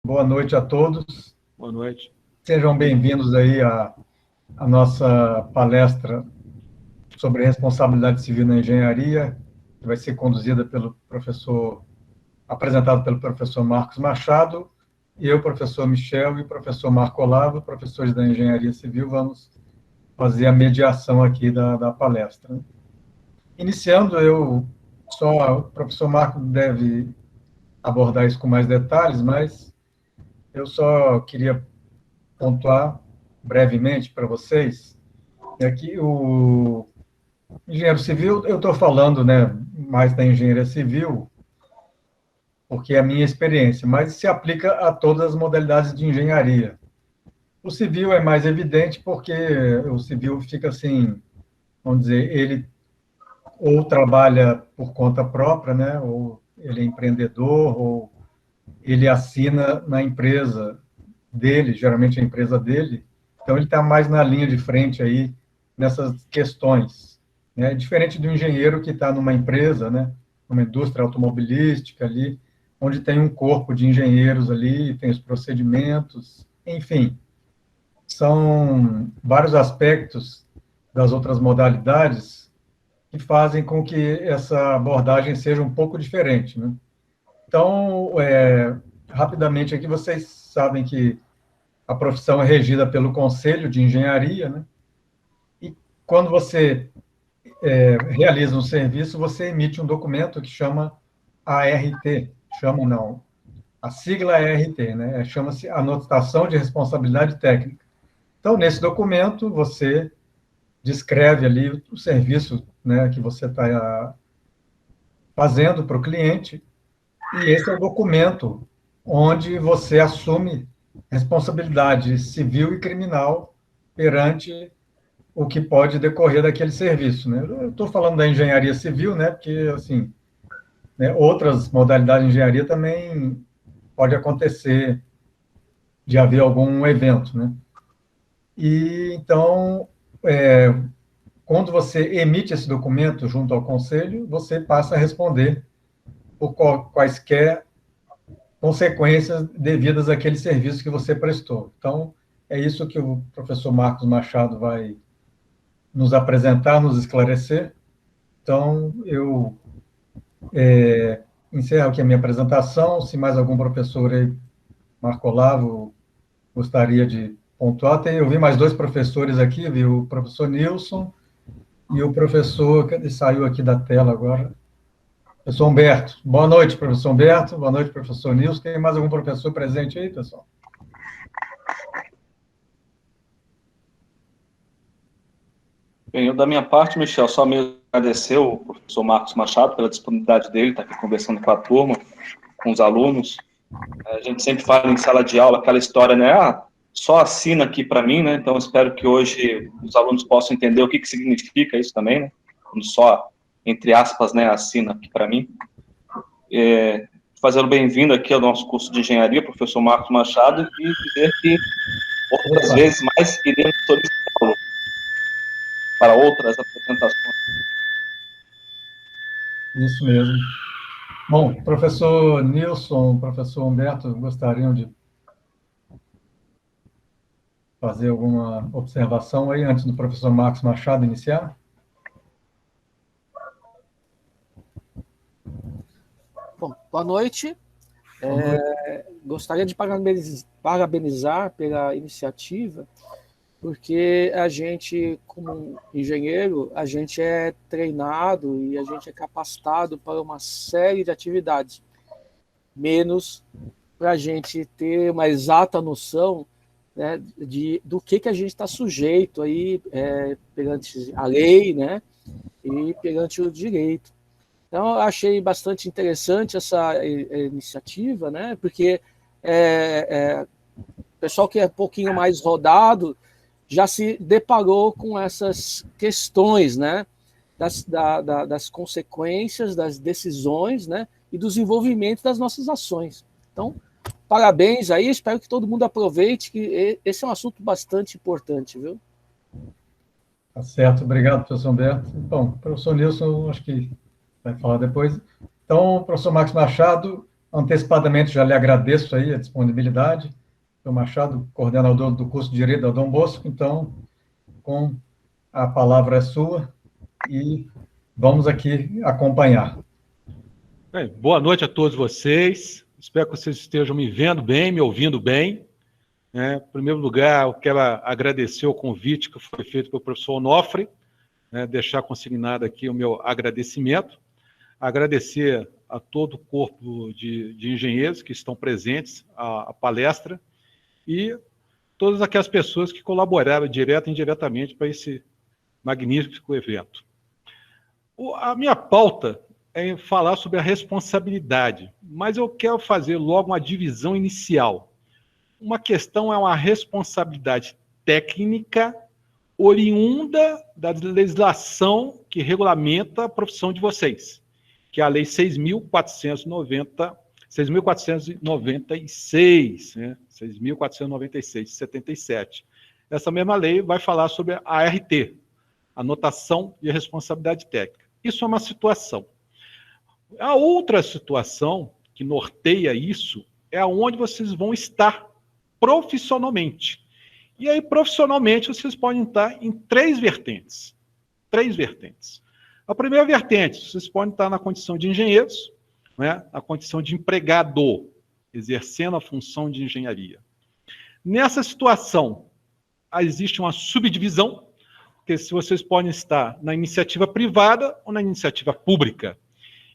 Boa noite a todos. Boa noite. Sejam bem-vindos aí à nossa palestra sobre responsabilidade civil na engenharia, que vai ser conduzida apresentado pelo professor Marcos Machado, e eu, professor Michel, e o professor Marco Olavo, professores da engenharia civil, vamos fazer a mediação aqui da palestra. Iniciando, o professor Marco deve abordar isso com mais detalhes, mas eu só queria pontuar brevemente para vocês é que o engenheiro civil, eu estou falando, né, mais da engenharia civil, porque é a minha experiência, mas se aplica a todas as modalidades de engenharia. O civil é mais evidente porque o civil fica assim, vamos dizer, ele ou trabalha por conta própria, né, ou ele é empreendedor, ou ele assina na empresa dele, geralmente a empresa dele, então ele está mais na linha de frente aí nessas questões, né? Diferente do engenheiro que está numa empresa, né, numa indústria automobilística ali, onde tem um corpo de engenheiros ali, tem os procedimentos, enfim, são vários aspectos das outras modalidades que fazem com que essa abordagem seja um pouco diferente, né? Então, rapidamente aqui, vocês sabem que a profissão é regida pelo Conselho de Engenharia, né? E quando você realiza um serviço, você emite um documento que chama ART, chama não, a sigla é ART, né? Chama-se Anotação de Responsabilidade Técnica. Então, nesse documento, você descreve ali o serviço, né, que você está fazendo para o cliente, e esse é o documento onde você assume responsabilidade civil e criminal perante o que pode decorrer daquele serviço, né? Eu estou falando da engenharia civil, né? Porque assim, né, outras modalidades de engenharia também pode acontecer de haver algum evento, né? E então, quando você emite esse documento junto ao conselho, você passa a responder por quaisquer consequências devidas àquele serviço que você prestou. Então, é isso que o professor Marcos Machado vai nos apresentar, nos esclarecer. Então, eu encerro aqui a minha apresentação. Se mais algum professor aí, Marco Olavo, gostaria de pontuar, eu vi mais dois professores aqui, vi o professor Nilson e o professor, que saiu aqui da tela agora, professor Humberto. Boa noite, professor Humberto. Boa noite, professor Nilson. Tem mais algum professor presente aí, pessoal? Bem, eu da minha parte, Michel, só mesmo agradecer o professor Marcos Machado pela disponibilidade dele, estar aqui conversando com a turma, com os alunos. A gente sempre fala em sala de aula aquela história, né? Só assina aqui para mim, né? Então, espero que hoje os alunos possam entender o que significa isso também, né? Quando só, entre aspas, né, assina aqui para mim. Fazê-lo bem-vindo aqui ao nosso curso de engenharia, professor Marcos Machado, e dizer que outras vezes mais iremos solicitá-lo para outras apresentações. Isso mesmo. Bom, professor Nilson, professor Humberto, gostariam de fazer alguma observação aí antes do professor Marcos Machado iniciar? Bom, boa noite. Gostaria de parabenizar pela iniciativa, porque a gente, como engenheiro, a gente é treinado e a gente é capacitado para uma série de atividades, menos para a gente ter uma exata noção, né, do que a gente está sujeito aí perante a lei, né, e perante o direito. Então, eu achei bastante interessante essa iniciativa, né, porque o pessoal que é um pouquinho mais rodado já se deparou com essas questões, né, das consequências, das decisões, né, e dos envolvimentos das nossas ações. Então, parabéns aí, espero que todo mundo aproveite, que esse é um assunto bastante importante, viu? Tá certo, obrigado, professor Humberto. Bom, professor Nilson, acho que vai falar depois. Então, professor Marcos Machado, antecipadamente já lhe agradeço aí a disponibilidade. Sr. Machado, coordenador do curso de Direito da Dom Bosco, então, com a palavra é sua e vamos aqui acompanhar. Bem, boa noite a todos vocês. Espero que vocês estejam me vendo bem, me ouvindo bem. Em primeiro lugar, eu quero agradecer o convite que foi feito pelo professor Onofre, deixar consignado aqui o meu agradecimento. Agradecer a todo o corpo de engenheiros que estão presentes à palestra e todas aquelas pessoas que colaboraram direta e indiretamente para esse magnífico evento. A minha pauta é falar sobre a responsabilidade, mas eu quero fazer logo uma divisão inicial. Uma questão é uma responsabilidade técnica oriunda da legislação que regulamenta a profissão de vocês, que é a Lei 6.496, né? 6.496, de 77. Essa mesma lei vai falar sobre a ART, Anotação de Responsabilidade Técnica. Isso é uma situação. A outra situação que norteia isso é onde vocês vão estar profissionalmente. E aí, profissionalmente, vocês podem estar em três vertentes. A primeira vertente, vocês podem estar na condição de engenheiros, né, na condição de empregado, exercendo a função de engenharia. Nessa situação, existe uma subdivisão, porque se vocês podem estar na iniciativa privada ou na iniciativa pública.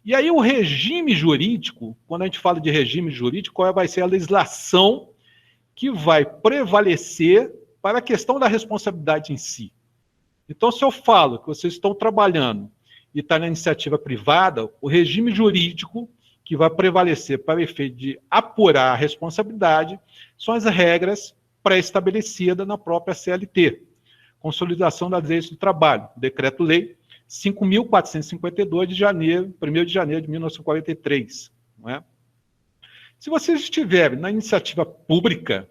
E aí o regime jurídico, quando a gente fala de regime jurídico, qual vai ser a legislação que vai prevalecer para a questão da responsabilidade em si. Então, se eu falo que vocês estão trabalhando e está na iniciativa privada, o regime jurídico que vai prevalecer para o efeito de apurar a responsabilidade são as regras pré-estabelecidas na própria CLT. Consolidação das Leis do Trabalho, Decreto-Lei 5.452 de janeiro, 1º de janeiro de 1943. Não é? Se vocês estiverem na iniciativa pública,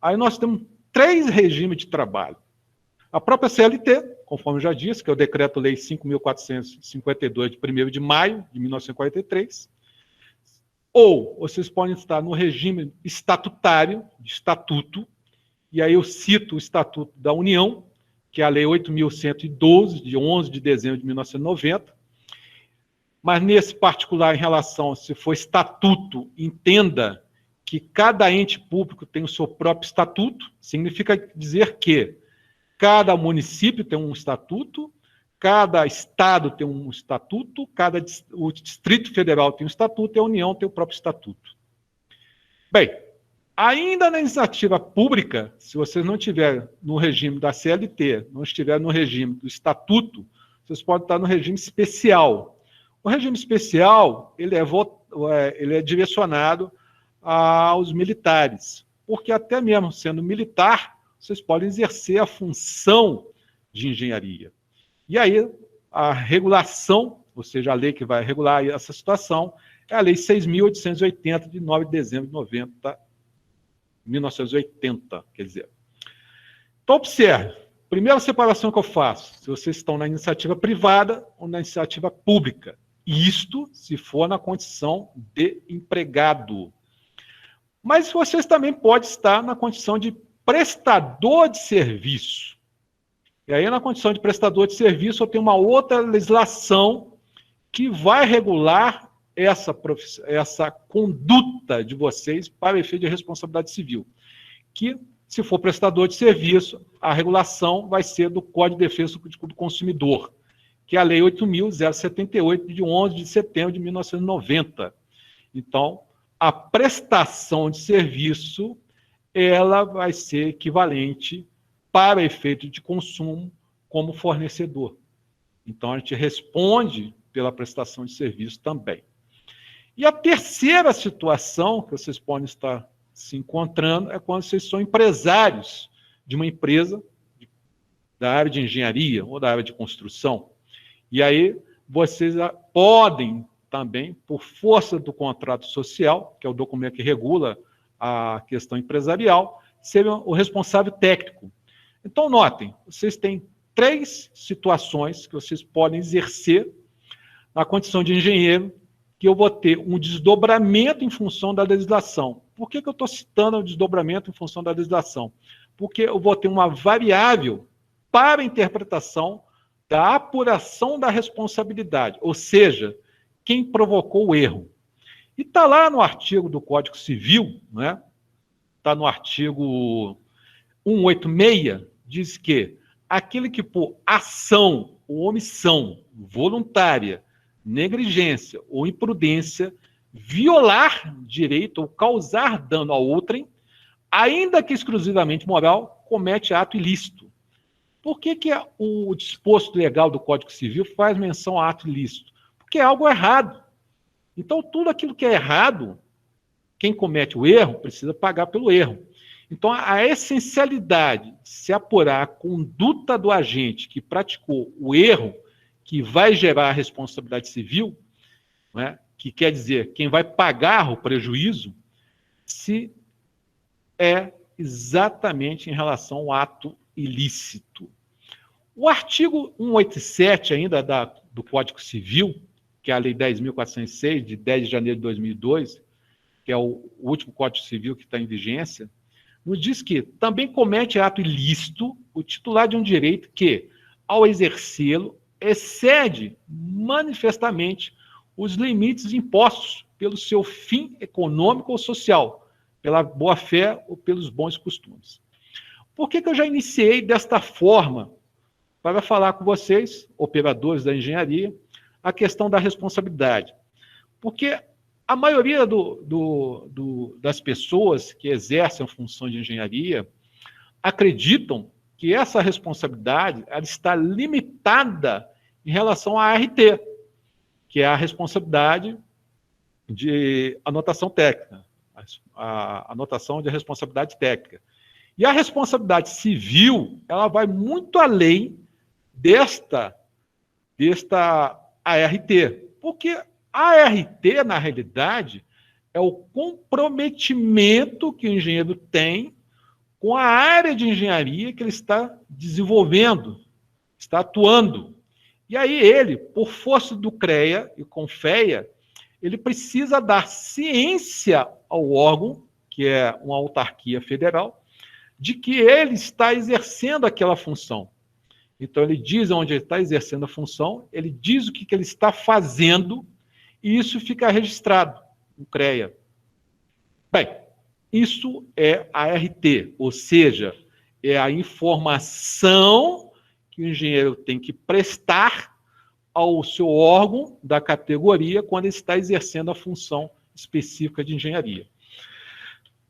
aí nós temos três regimes de trabalho. A própria CLT, conforme eu já disse, que é o Decreto-Lei 5.452 de 1º de maio de 1943, ou vocês podem estar no regime estatutário, de estatuto, e aí eu cito o Estatuto da União, que é a Lei 8.112, de 11 de dezembro de 1990, mas nesse particular, em relação, se for estatuto, entenda que cada ente público tem o seu próprio estatuto, significa dizer que cada município tem um estatuto, cada estado tem um estatuto, o Distrito Federal tem um estatuto e a União tem o próprio estatuto. Bem, ainda na iniciativa pública, se vocês não estiverem no regime da CLT, não estiverem no regime do estatuto, vocês podem estar no regime especial. O regime especial, ele é direcionado aos militares, porque até mesmo sendo militar, vocês podem exercer a função de engenharia. E aí, a regulação, ou seja, a lei que vai regular essa situação, é a Lei 6.880, de 9 de dezembro de 1980, quer dizer. Então, observe, primeira separação que eu faço, se vocês estão na iniciativa privada ou na iniciativa pública. Isto se for na condição de empregado. Mas vocês também podem estar na condição de prestador de serviço. E aí, na condição de prestador de serviço, eu tenho uma outra legislação que vai regular essa conduta de vocês para o efeito de responsabilidade civil. Que, se for prestador de serviço, a regulação vai ser do Código de Defesa do Consumidor, que é a Lei 8.078, de 11 de setembro de 1990. Então, a prestação de serviço, ela vai ser equivalente para efeito de consumo como fornecedor. Então, a gente responde pela prestação de serviço também. E a terceira situação que vocês podem estar se encontrando é quando vocês são empresários de uma empresa da área de engenharia ou da área de construção. E aí vocês podem também, por força do contrato social, que é o documento que regula a questão empresarial, ser o responsável técnico. Então, notem, vocês têm três situações que vocês podem exercer na condição de engenheiro que eu vou ter um desdobramento em função da legislação. Por que eu estou citando o desdobramento em função da legislação? Porque eu vou ter uma variável para a interpretação da apuração da responsabilidade, ou seja, quem provocou o erro. E está lá no artigo do Código Civil, né? Está no artigo 186, diz que aquele que por ação ou omissão voluntária, negligência ou imprudência violar direito ou causar dano a outrem, ainda que exclusivamente moral, comete ato ilícito. Por que o disposto legal do Código Civil faz menção a ato ilícito? Porque é algo errado. Então, tudo aquilo que é errado, quem comete o erro precisa pagar pelo erro. Então, a essencialidade de se apurar a conduta do agente que praticou o erro, que vai gerar a responsabilidade civil, né, que quer dizer quem vai pagar o prejuízo, se é exatamente em relação ao ato ilícito. O artigo 187 ainda do Código Civil, que é a Lei 10.406, de 10 de janeiro de 2002, que é o último Código Civil que está em vigência, nos diz que também comete ato ilícito o titular de um direito que, ao exercê-lo, excede manifestamente os limites impostos pelo seu fim econômico ou social, pela boa-fé ou pelos bons costumes. Por que eu já iniciei desta forma para falar com vocês, operadores da engenharia, a questão da responsabilidade? Porque a maioria das pessoas que exercem a função de engenharia acreditam que essa responsabilidade ela está limitada em relação à ART, que é a responsabilidade de anotação técnica, a anotação de responsabilidade técnica. E a responsabilidade civil, ela vai muito além desta ART, porque a ART, na realidade, é o comprometimento que o engenheiro tem com a área de engenharia que ele está desenvolvendo, está atuando. E aí ele, por força do CREA e CONFEA, ele precisa dar ciência ao órgão, que é uma autarquia federal, de que ele está exercendo aquela função. Então, ele diz onde ele está exercendo a função, ele diz o que ele está fazendo, e isso fica registrado no CREA. Bem, isso é a ART, ou seja, é a informação que o engenheiro tem que prestar ao seu órgão da categoria quando ele está exercendo a função específica de engenharia.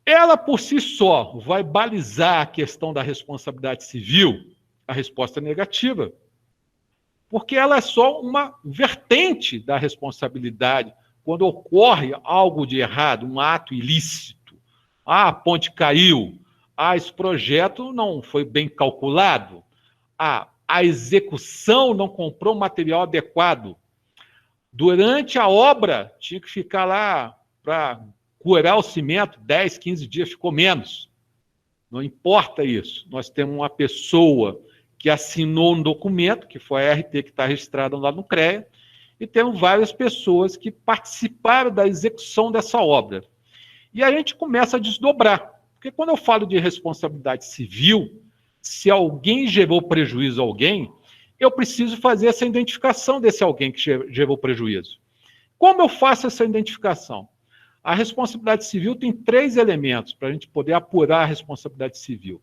Ela, por si só, vai balizar a questão da responsabilidade civil? A resposta é negativa, porque ela é só uma vertente da responsabilidade quando ocorre algo de errado, um ato ilícito. Ah, a ponte caiu. Ah, esse projeto não foi bem calculado. Ah, a execução não comprou o material adequado. Durante a obra, tinha que ficar lá para curar o cimento, 10, 15 dias, ficou menos. Não importa isso. Nós temos uma pessoa que assinou um documento, que foi a ART que está registrada lá no CREA, e temos várias pessoas que participaram da execução dessa obra. E a gente começa a desdobrar, porque quando eu falo de responsabilidade civil, se alguém gerou prejuízo a alguém, eu preciso fazer essa identificação desse alguém que gerou prejuízo. Como eu faço essa identificação? A responsabilidade civil tem 3 elementos para a gente poder apurar a responsabilidade civil.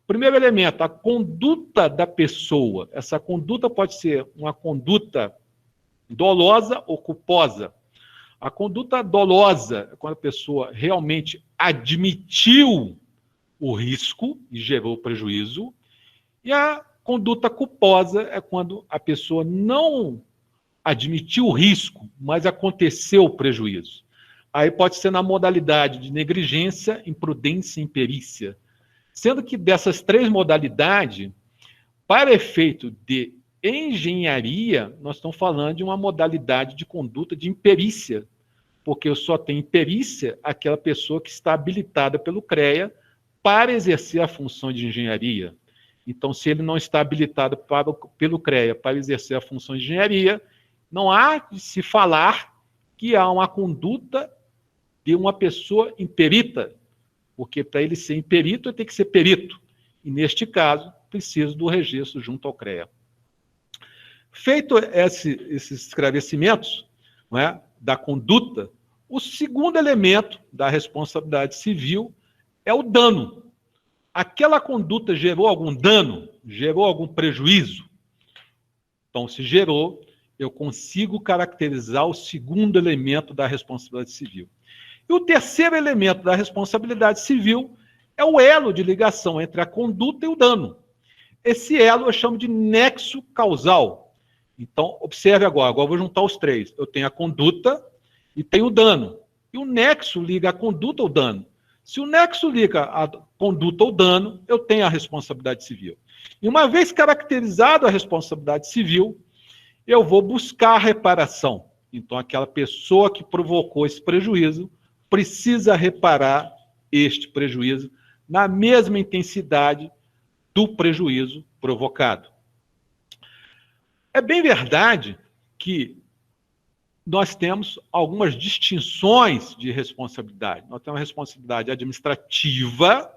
Primeiro elemento, a conduta da pessoa. Essa conduta pode ser uma conduta dolosa ou culposa. A conduta dolosa é quando a pessoa realmente admitiu o risco e gerou prejuízo. E a conduta culposa é quando a pessoa não admitiu o risco, mas aconteceu o prejuízo. Aí pode ser na modalidade de negligência, imprudência e imperícia. Sendo que dessas 3 modalidades, para efeito de engenharia, nós estamos falando de uma modalidade de conduta de imperícia, porque eu só tenho imperícia aquela pessoa que está habilitada pelo CREA para exercer a função de engenharia. Então, se ele não está habilitado pelo CREA para exercer a função de engenharia, não há de se falar que há uma conduta de uma pessoa imperita, porque para ele ser imperito, ele tem que ser perito. E, neste caso, precisa do registro junto ao CREA. Feito esses esclarecimentos, não é, da conduta, o segundo elemento da responsabilidade civil é o dano. Aquela conduta gerou algum dano? Gerou algum prejuízo? Então, se gerou, eu consigo caracterizar o segundo elemento da responsabilidade civil. E o terceiro elemento da responsabilidade civil é o elo de ligação entre a conduta e o dano. Esse elo eu chamo de nexo causal. Então, observe agora eu vou juntar os três. Eu tenho a conduta e tenho o dano. E o nexo liga a conduta ao dano. Se o nexo liga a conduta ao dano, eu tenho a responsabilidade civil. E uma vez caracterizada a responsabilidade civil, eu vou buscar a reparação. Então, aquela pessoa que provocou esse prejuízo precisa reparar este prejuízo na mesma intensidade do prejuízo provocado. É bem verdade que nós temos algumas distinções de responsabilidade. Nós temos a responsabilidade administrativa,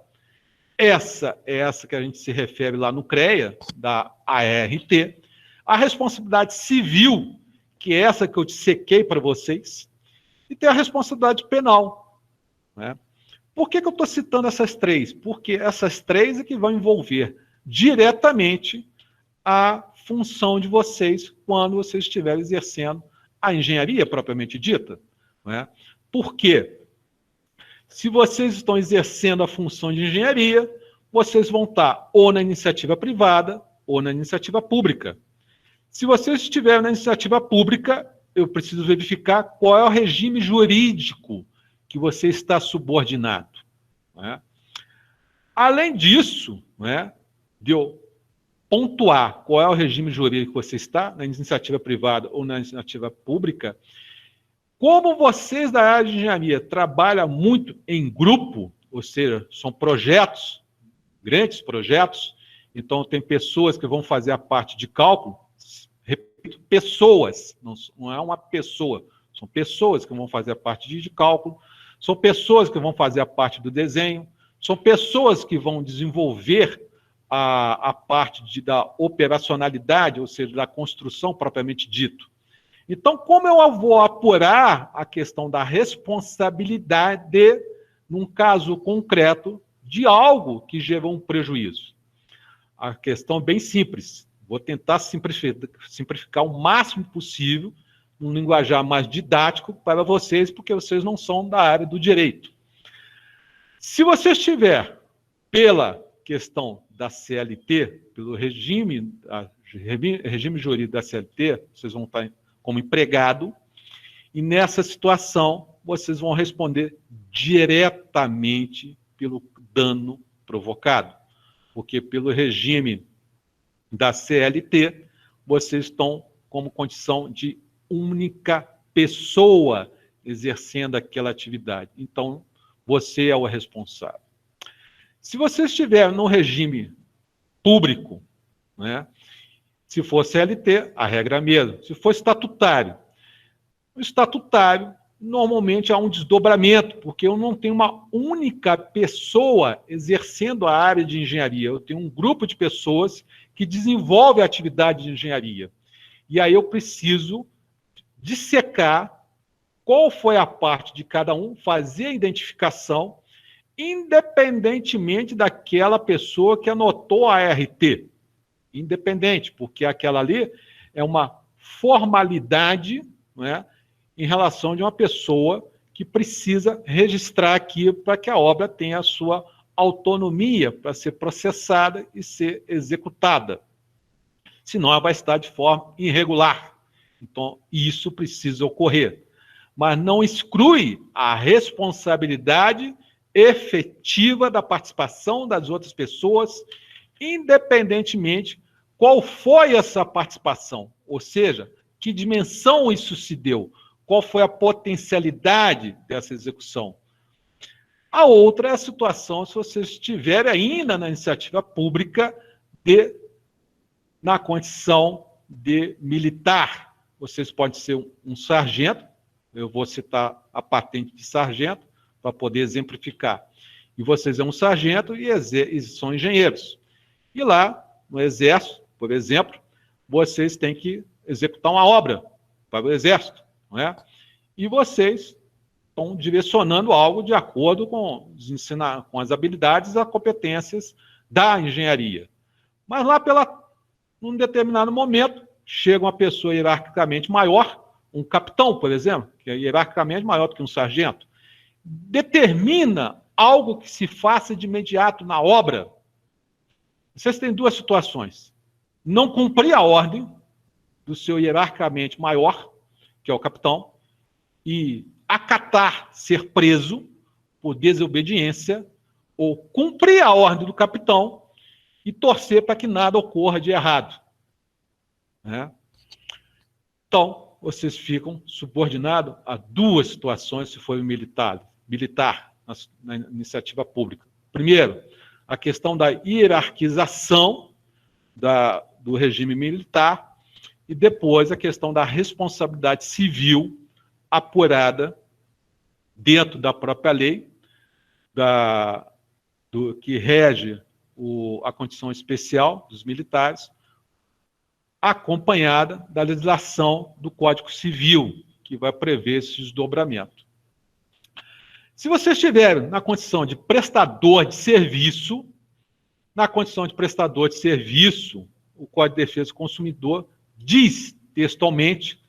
essa é essa que a gente se refere lá no CREA, da ART. A responsabilidade civil, que é essa que eu dissequei para vocês, e tem a responsabilidade penal, né? Por que eu estou citando essas três? Porque essas três é que vão envolver diretamente a função de vocês quando vocês estiverem exercendo a engenharia propriamente dita, né? Por quê? Se vocês estão exercendo a função de engenharia, vocês vão estar ou na iniciativa privada ou na iniciativa pública. Se vocês estiverem na iniciativa pública, eu preciso verificar qual é o regime jurídico que você está subordinado, né? Além disso, né, de eu pontuar qual é o regime jurídico que você está, na iniciativa privada ou na iniciativa pública, como vocês da área de engenharia trabalham muito em grupo, ou seja, são projetos, grandes projetos, então tem pessoas que vão fazer a parte de cálculo, repito, pessoas, não é uma pessoa, são pessoas que vão fazer a parte de cálculo, são pessoas que vão fazer a parte do desenho, são pessoas que vão desenvolver a parte da operacionalidade, ou seja, da construção propriamente dito. Então, como eu vou apurar a questão da responsabilidade num caso concreto de algo que gerou um prejuízo? A questão é bem simples. Vou tentar simplificar o máximo possível, num linguajar mais didático para vocês, porque vocês não são da área do direito. Se você estiver pela questão da CLT, pelo regime jurídico da CLT, vocês vão estar como empregado, e nessa situação vocês vão responder diretamente pelo dano provocado, porque pelo regime da CLT, vocês estão como condição de única pessoa exercendo aquela atividade. Então, você é o responsável. Se você estiver no regime público, né, se for CLT, a regra é a mesma. Se for estatutário, o estatutário, normalmente há um desdobramento, porque eu não tenho uma única pessoa exercendo a área de engenharia. Eu tenho um grupo de pessoas que desenvolve a atividade de engenharia. E aí eu preciso dissecar qual foi a parte de cada um, fazer a identificação, independentemente daquela pessoa que anotou a ART. Independente, porque aquela ali é uma formalidade, né, em relação de uma pessoa que precisa registrar aqui para que a obra tenha a sua autonomia para ser processada e ser executada. Senão ela vai estar de forma irregular. Então, isso precisa ocorrer. Mas não exclui a responsabilidade efetiva da participação das outras pessoas, independentemente qual foi essa participação, ou seja, que dimensão isso se deu, qual foi a potencialidade dessa execução. A outra é a situação se você estiver ainda na iniciativa pública na condição de militar. Vocês podem ser um sargento, eu vou citar a patente de sargento para poder exemplificar. E vocês é um sargento e são engenheiros. E lá, no Exército, por exemplo, vocês têm que executar uma obra para o Exército, não é? E vocês estão direcionando algo de acordo com as habilidades e as competências da engenharia. Mas lá, num determinado momento, chega uma pessoa hierarquicamente maior, um capitão, por exemplo, que é hierarquicamente maior do que um sargento, determina algo que se faça de imediato na obra. Vocês têm duas situações. Não cumprir a ordem do seu hierarquicamente maior, que é o capitão, e acatar ser preso por desobediência, ou cumprir a ordem do capitão e torcer para que nada ocorra de errado. Né? Então, vocês ficam subordinados a duas situações se for militar na iniciativa pública. Primeiro, a questão da hierarquização do regime militar e depois a questão da responsabilidade civil apurada dentro da própria lei que rege a condição especial dos militares, acompanhada da legislação do Código Civil, que vai prever esse desdobramento. Se você estiver na condição de prestador de serviço, o Código de Defesa do Consumidor diz textualmente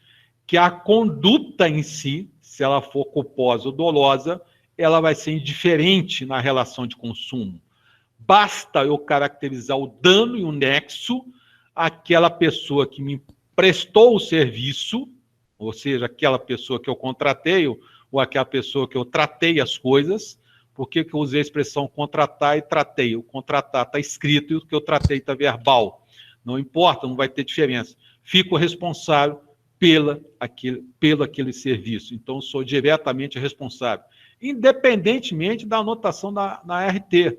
que a conduta em si, se ela for culposa ou dolosa, ela vai ser indiferente na relação de consumo. Basta eu caracterizar o dano e o nexo àquela pessoa que me prestou o serviço, ou seja, aquela pessoa que eu contratei, ou aquela pessoa que eu tratei as coisas. Por que eu usei a expressão contratar e tratei? O contratar está escrito e o que eu tratei está verbal. Não importa, não vai ter diferença. Fico responsável pelo aquele serviço. Então, sou diretamente responsável. Independentemente da anotação na RT.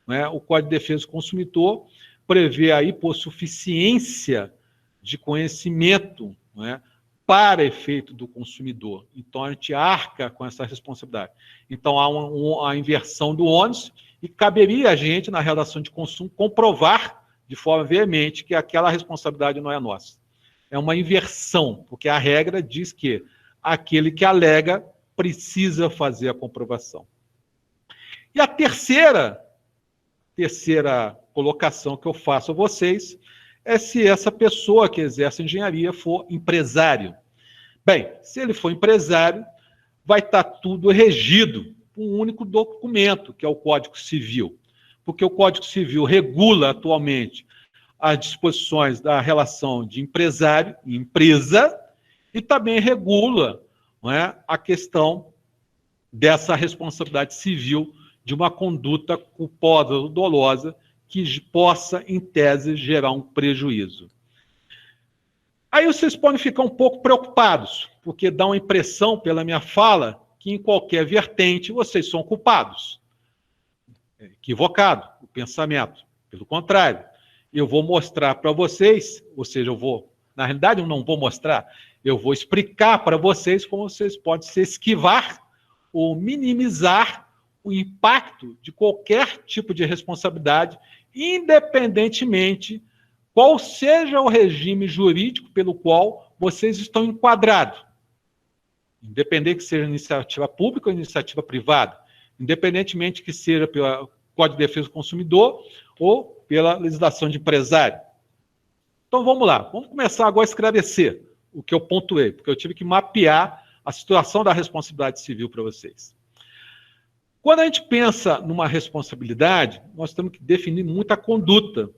Né? O Código de Defesa do Consumidor prevê a hipossuficiência de conhecimento, né, para efeito do consumidor. Então, a gente arca com essa responsabilidade. Então, há a inversão do ônus e caberia a gente, na relação de consumo, comprovar de forma veemente que aquela responsabilidade não é nossa. É uma inversão, porque a regra diz que aquele que alega precisa fazer a comprovação. E a terceira colocação que eu faço a vocês é se essa pessoa que exerce engenharia for empresário. Bem, se ele for empresário, vai estar tudo regido por um único documento, que é o Código Civil. Porque o Código Civil regula atualmente as disposições da relação de empresário e empresa e também regula, não é, a questão dessa responsabilidade civil de uma conduta culposa ou dolosa que possa, em tese, gerar um prejuízo. Aí vocês podem ficar um pouco preocupados, porque dá uma impressão, pela minha fala, que em qualquer vertente vocês são culpados. É equivocado o pensamento. Pelo contrário, eu vou mostrar para vocês, ou seja, na realidade eu não vou mostrar, eu vou explicar para vocês como vocês podem se esquivar ou minimizar o impacto de qualquer tipo de responsabilidade, independentemente qual seja o regime jurídico pelo qual vocês estão enquadrados. Independente que seja iniciativa pública ou iniciativa privada, independentemente que seja pelo Código de Defesa do Consumidor ou pela legislação de empresário. Então vamos lá, vamos começar agora a esclarecer o que eu pontuei, porque eu tive que mapear a situação da responsabilidade civil para vocês. Quando a gente pensa numa responsabilidade, nós temos que definir muita conduta.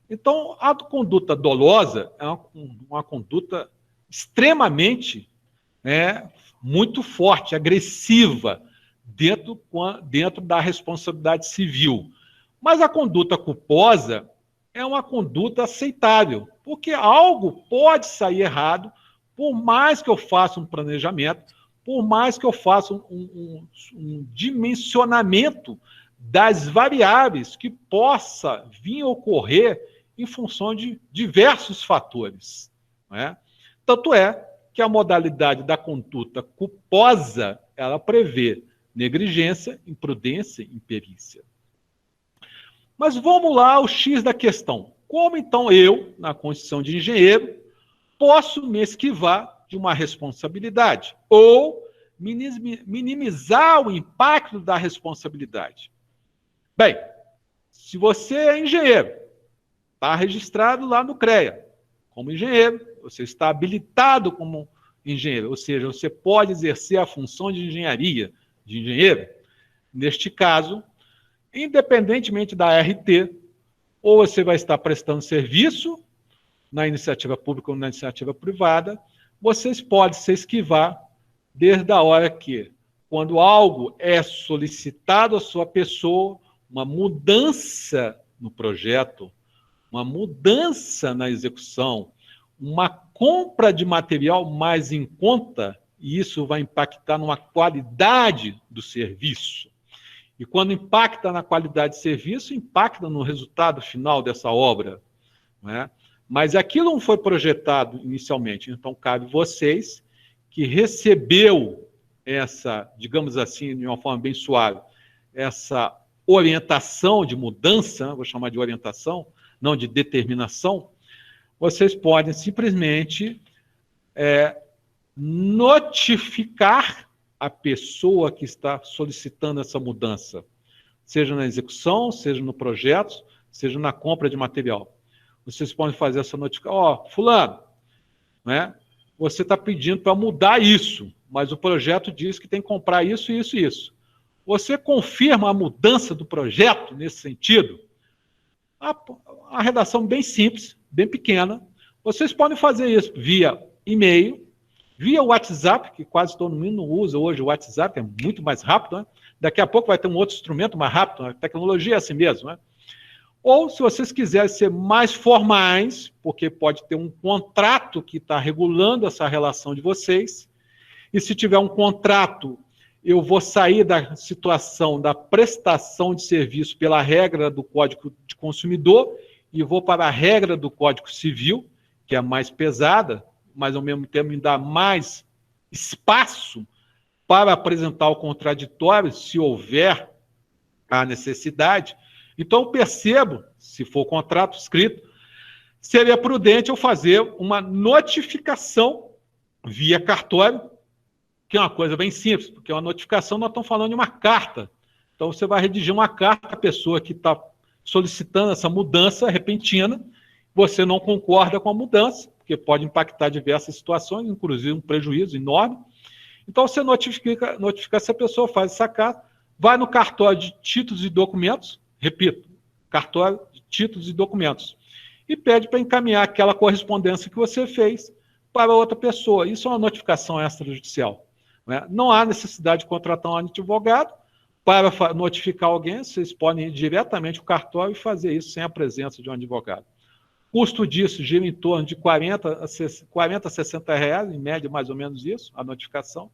Então, a conduta dolosa é uma conduta extremamente, muito forte, agressiva, dentro da responsabilidade civil. Mas a conduta culposa é uma conduta aceitável, porque algo pode sair errado, por mais que eu faça um planejamento, por mais que eu faça um dimensionamento das variáveis que possa vir a ocorrer em função de diversos fatores. Não é? Tanto é que a modalidade da conduta culposa, ela prevê negligência, imprudência e imperícia. Mas vamos lá ao X da questão. Como, então, eu, na condição de engenheiro, posso me esquivar de uma responsabilidade ou minimizar o impacto da responsabilidade? Bem, se você é engenheiro, está registrado lá no CREA como engenheiro, você está habilitado como engenheiro, ou seja, você pode exercer a função de engenharia, de engenheiro. Neste caso, independentemente da RT, ou você vai estar prestando serviço na iniciativa pública ou na iniciativa privada, vocês podem se esquivar desde a hora que, quando algo é solicitado à sua pessoa, uma mudança no projeto, uma mudança na execução, uma compra de material mais em conta, e isso vai impactar numa qualidade do serviço. E quando impacta na qualidade de serviço, impacta no resultado final dessa obra, não é? Mas aquilo não foi projetado inicialmente, então cabe vocês que recebeu essa, digamos assim, de uma forma bem suave, essa orientação de mudança, vou chamar de orientação, não de determinação, vocês podem simplesmente notificar a pessoa que está solicitando essa mudança, seja na execução, seja no projeto, seja na compra de material. Vocês podem fazer essa notificação. Fulano, né, você está pedindo para mudar isso, mas o projeto diz que tem que comprar isso, isso e isso. Você confirma a mudança do projeto nesse sentido? A redação bem simples, bem pequena. Vocês podem fazer isso via e-mail, via WhatsApp, que quase todo mundo usa hoje o WhatsApp, é muito mais rápido, né? Daqui a pouco vai ter um outro instrumento mais rápido, a tecnologia é assim mesmo, né? Ou, se vocês quiserem ser mais formais, porque pode ter um contrato que está regulando essa relação de vocês, e se tiver um contrato, eu vou sair da situação da prestação de serviço pela regra do Código de Consumidor e vou para a regra do Código Civil, que é mais pesada, mas ao mesmo tempo me dá mais espaço para apresentar o contraditório, se houver a necessidade. Então, eu percebo, se for contrato escrito, seria prudente eu fazer uma notificação via cartório, que é uma coisa bem simples, porque uma notificação nós estamos falando de uma carta. Então, você vai redigir uma carta à pessoa que está solicitando essa mudança repentina, você não concorda com a mudança, porque pode impactar diversas situações, inclusive um prejuízo enorme. Então, você notifica se a pessoa faz essa carta, vai no cartório de títulos e documentos, repito, cartório de títulos e documentos, e pede para encaminhar aquela correspondência que você fez para outra pessoa. Isso é uma notificação extrajudicial, né? Não há necessidade de contratar um advogado para notificar alguém, vocês podem ir diretamente ao cartório e fazer isso sem a presença de um advogado. O custo disso gira em torno de 40 a 60 reais, em média mais ou menos isso, a notificação.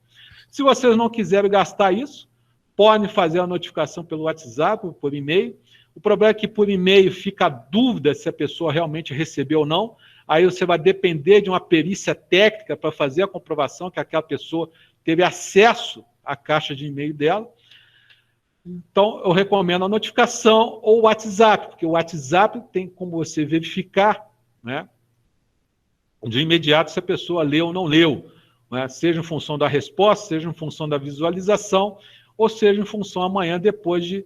Se vocês não quiserem gastar isso, podem fazer a notificação pelo WhatsApp ou por e-mail. O problema é que por e-mail fica a dúvida se a pessoa realmente recebeu ou não. Aí você vai depender de uma perícia técnica para fazer a comprovação que aquela pessoa teve acesso à caixa de e-mail dela. Então, eu recomendo a notificação ou o WhatsApp, porque o WhatsApp tem como você verificar, né, de imediato se a pessoa leu ou não leu, né, seja em função da resposta, seja em função da visualização, ou seja em função amanhã, depois de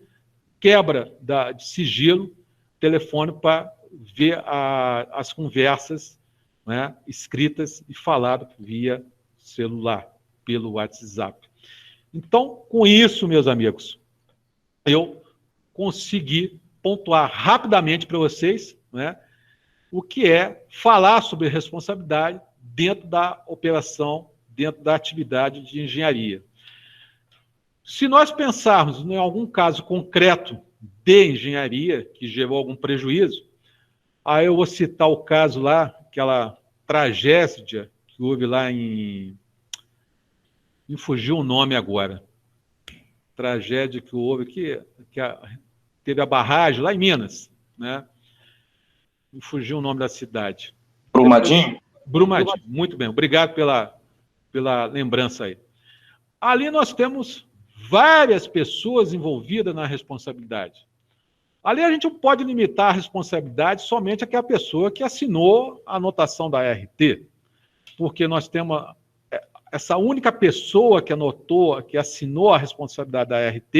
quebra de sigilo telefônico para ver as conversas, né, escritas e faladas via celular, pelo WhatsApp. Então, com isso, meus amigos, eu consegui pontuar rapidamente para vocês, né, o que é falar sobre responsabilidade dentro da operação, dentro da atividade de engenharia. Se nós pensarmos em algum caso concreto de engenharia que gerou algum prejuízo, aí eu vou citar o caso lá, aquela tragédia que houve lá em... Me fugiu o nome agora. Tragédia que houve, teve a barragem lá em Minas, né? Me fugiu o nome da cidade. Brumadinho? Brumadinho, muito bem. Obrigado pela pela lembrança aí. Ali nós temos várias pessoas envolvidas na responsabilidade. Ali a gente não pode limitar a responsabilidade somente àquela pessoa que assinou a anotação da ART, porque nós temos essa única pessoa que anotou, que assinou a responsabilidade da ART,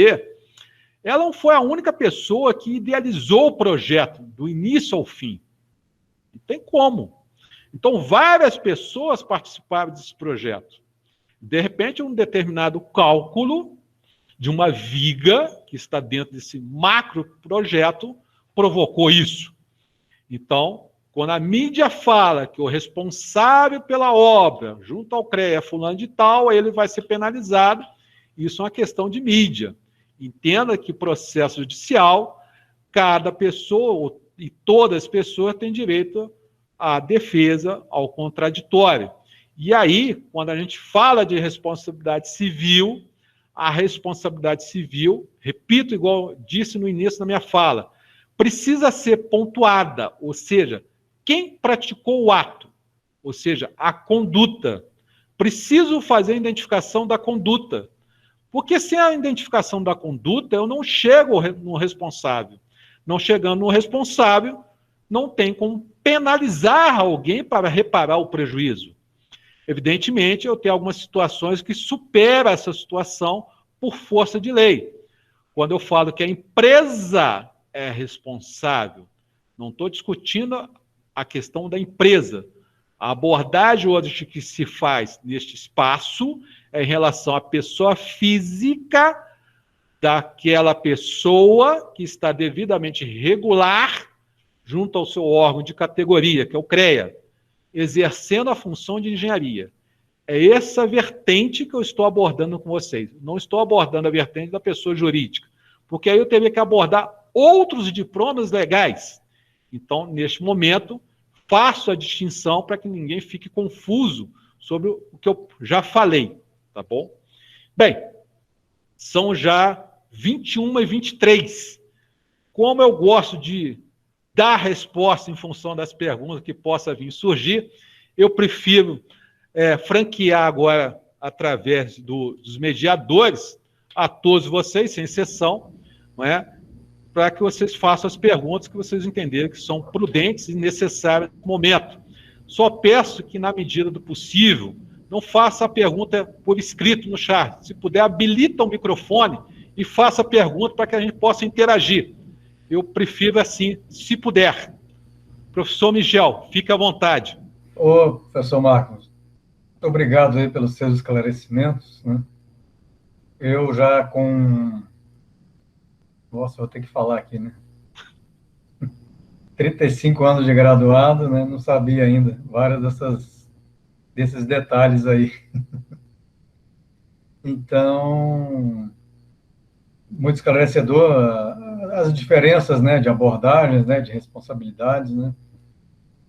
ela não foi a única pessoa que idealizou o projeto do início ao fim. Não tem como. Então, várias pessoas participaram desse projeto. De repente, um determinado cálculo de uma viga que está dentro desse macro projeto provocou isso. Então, quando a mídia fala que o responsável pela obra, junto ao CREA, fulano de tal, ele vai ser penalizado, isso é uma questão de mídia. Entenda que processo judicial, cada pessoa e todas as pessoas têm direito à defesa, ao contraditório. E aí, quando a gente fala de responsabilidade civil, a responsabilidade civil, repito, igual disse no início da minha fala, precisa ser pontuada, ou seja, quem praticou o ato, ou seja, a conduta. Preciso fazer a identificação da conduta. Porque sem a identificação da conduta, eu não chego no responsável. Não chegando no responsável, não tem como penalizar alguém para reparar o prejuízo. Evidentemente, eu tenho algumas situações que superam essa situação por força de lei. Quando eu falo que a empresa é responsável, não estou discutindo a questão da empresa. A abordagem hoje que se faz neste espaço é em relação à pessoa física daquela pessoa que está devidamente regular junto ao seu órgão de categoria, que é o CREA, exercendo a função de engenharia. É essa vertente que eu estou abordando com vocês. Não estou abordando a vertente da pessoa jurídica, porque aí eu teria que abordar outros diplomas legais. Então, neste momento, faço a distinção para que ninguém fique confuso sobre o que eu já falei, tá bom? Bem, são já 21h23. Como eu gosto de dar resposta em função das perguntas que possa vir surgir, eu prefiro franquear agora, através dos mediadores, a todos vocês, sem exceção, não é? Para que vocês façam as perguntas que vocês entenderem que são prudentes e necessárias no momento. Só peço que, na medida do possível, não faça a pergunta por escrito no chat. Se puder, habilita o microfone e faça a pergunta para que a gente possa interagir. Eu prefiro assim, se puder. Professor Michel, fique à vontade. Ô, professor Marcos, muito obrigado aí pelos seus esclarecimentos, né? Eu já com... Nossa, vou ter que falar aqui, né? 35 anos de graduado, né? Não sabia ainda vários desses detalhes aí. Então, muito esclarecedor as diferenças, né, de abordagens, né, de responsabilidades, né?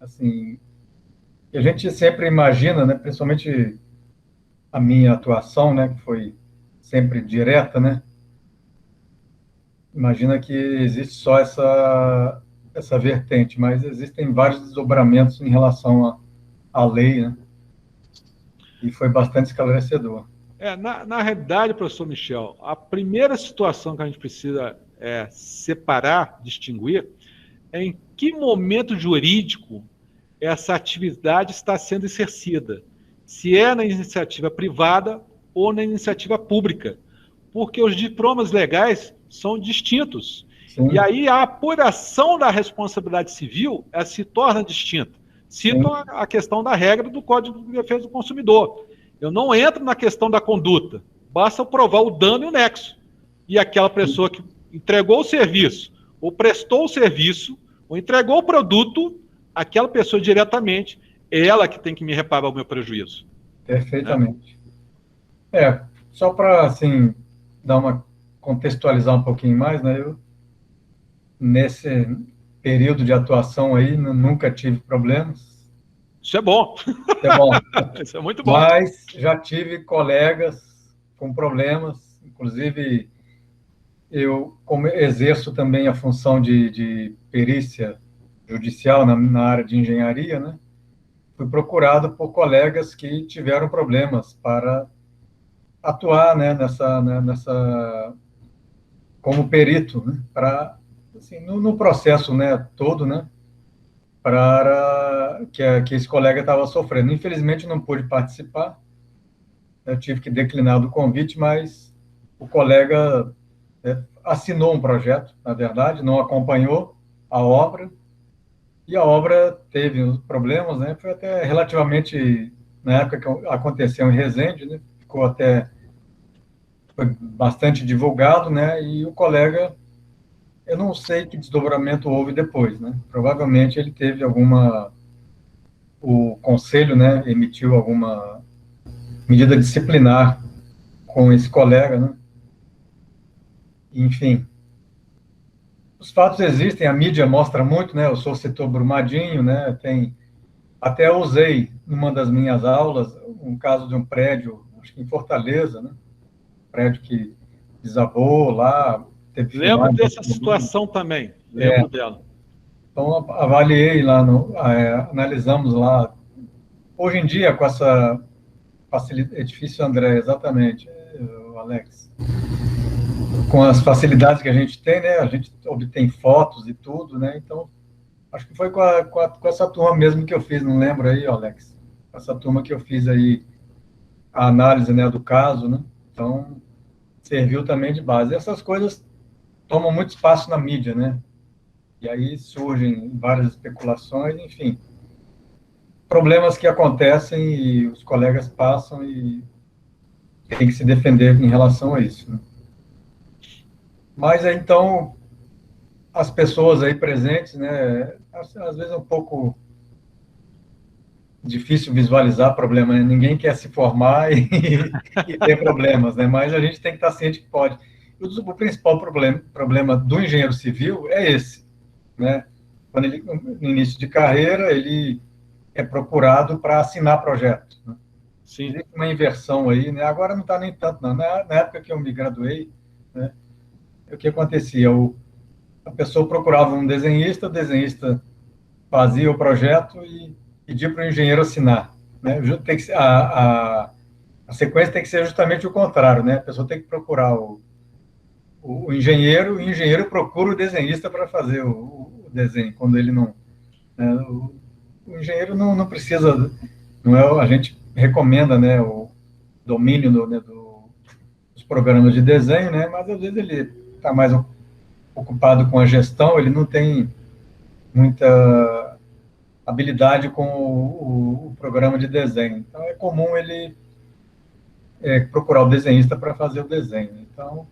Assim, a gente sempre imagina, né, principalmente a minha atuação, né, que foi sempre direta, né? Imagina que existe só essa vertente, mas existem vários desdobramentos em relação à lei, né? E foi bastante esclarecedor. Na realidade, professor Michel, a primeira situação que a gente precisa separar, distinguir, é em que momento jurídico essa atividade está sendo exercida. Se é na iniciativa privada ou na iniciativa pública. Porque os diplomas legais são distintos. Sim. E aí a apuração da responsabilidade civil se torna distinta. Cito a questão da regra do Código de Defesa do Consumidor. Eu não entro na questão da conduta. Basta eu provar o dano e o nexo. E aquela pessoa que entregou o serviço, ou prestou o serviço, ou entregou o produto, aquela pessoa diretamente, é ela que tem que me reparar o meu prejuízo. Perfeitamente. Né? Só para, assim, contextualizar um pouquinho mais, né? Eu, nesse período de atuação aí, nunca tive problemas. Isso é bom. Isso é bom. Isso é muito bom. Mas já tive colegas com problemas, inclusive eu exerço também a função de perícia judicial na área de engenharia, né? fui procurado por colegas que tiveram problemas para atuar, né, nessa como perito, né, para assim, no processo, né, todo, né, para que esse colega estava sofrendo. Infelizmente não pude participar, eu tive que declinar do convite, mas o colega assinou um projeto, na verdade, não acompanhou a obra, e a obra teve uns problemas, né? Foi até relativamente, na época que aconteceu em Resende, né? Ficou até, foi bastante divulgado, né? E o colega, eu não sei que desdobramento houve depois, né? Provavelmente ele teve o conselho, né? Emitiu alguma medida disciplinar com esse colega, né? Enfim, os fatos existem, a mídia mostra muito, né? Eu sou o setor Brumadinho, né? Até usei, numa das minhas aulas, um caso de um prédio, acho que em Fortaleza, né? Prédio que desabou lá, teve Lembro filmagem. dessa situação também, lembro dela. Então, avaliei lá, analisamos lá. Hoje em dia, com essa facilidade, edifício André, exatamente, Alex, com as facilidades que a gente tem, né? A gente obtém fotos e tudo, né? Então, acho que foi com essa turma mesmo que eu fiz, não lembro aí, Alex? Essa turma que eu fiz aí a análise, né, do caso, né? Então, serviu também de base. Essas coisas tomam muito espaço na mídia, né? E aí surgem várias especulações, enfim. Problemas que acontecem e os colegas passam e tem que se defender em relação a isso, né? Mas aí, então, as pessoas aí presentes, né, às vezes é um pouco difícil visualizar problema, né? Ninguém quer se formar e ter problemas, né? Mas a gente tem que estar ciente que pode. O principal problema do engenheiro civil é esse, né? Quando ele, no início de carreira, ele é procurado para assinar projetos, né? Sim. Existe uma inversão aí, né? Agora não está nem tanto, não. Na época que eu me graduei, né, o que acontecia? A pessoa procurava um desenhista, o desenhista fazia o projeto e pedia para o engenheiro assinar, né? Tem que, a sequência tem que ser justamente o contrário, né? A pessoa tem que procurar o engenheiro, e o engenheiro procura o desenhista para fazer o desenho, quando ele não... Né? O engenheiro não precisa... Não é, a gente recomenda, né, o domínio dos programas de desenho, né? Mas às vezes ele está mais ocupado com a gestão, ele não tem muita habilidade com o programa de desenho. Então, é comum ele procurar o desenhista para fazer o desenho. Então,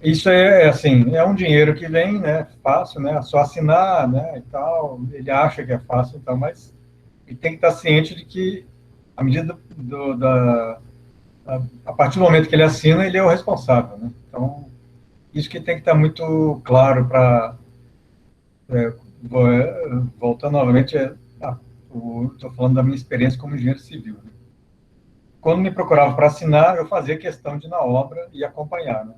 isso assim, é um dinheiro que vem, né, fácil, né, é só assinar, né, e tal, ele acha que é fácil, então, mas ele tem que estar ciente de que, à medida a partir do momento que ele assina, ele é o responsável, né. Então, isso que tem que estar muito claro para, voltando novamente, estou falando da minha experiência como engenheiro civil, né? Quando me procurava para assinar, eu fazia questão de ir na obra e acompanhar, né?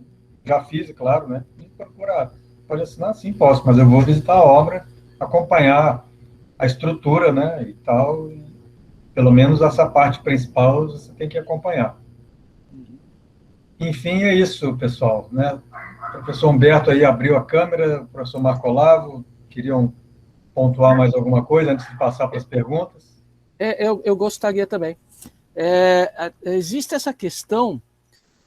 Já fiz, claro, né? Me procurar. Pode assinar? Sim, posso, mas eu vou visitar a obra, acompanhar a estrutura, né? E tal. E, pelo menos essa parte principal você tem que acompanhar. Enfim, é isso, pessoal, né? O professor Humberto aí abriu a câmera, o professor Marco Olavo, queriam pontuar mais alguma coisa antes de passar para as perguntas? Eu gostaria também. Existe essa questão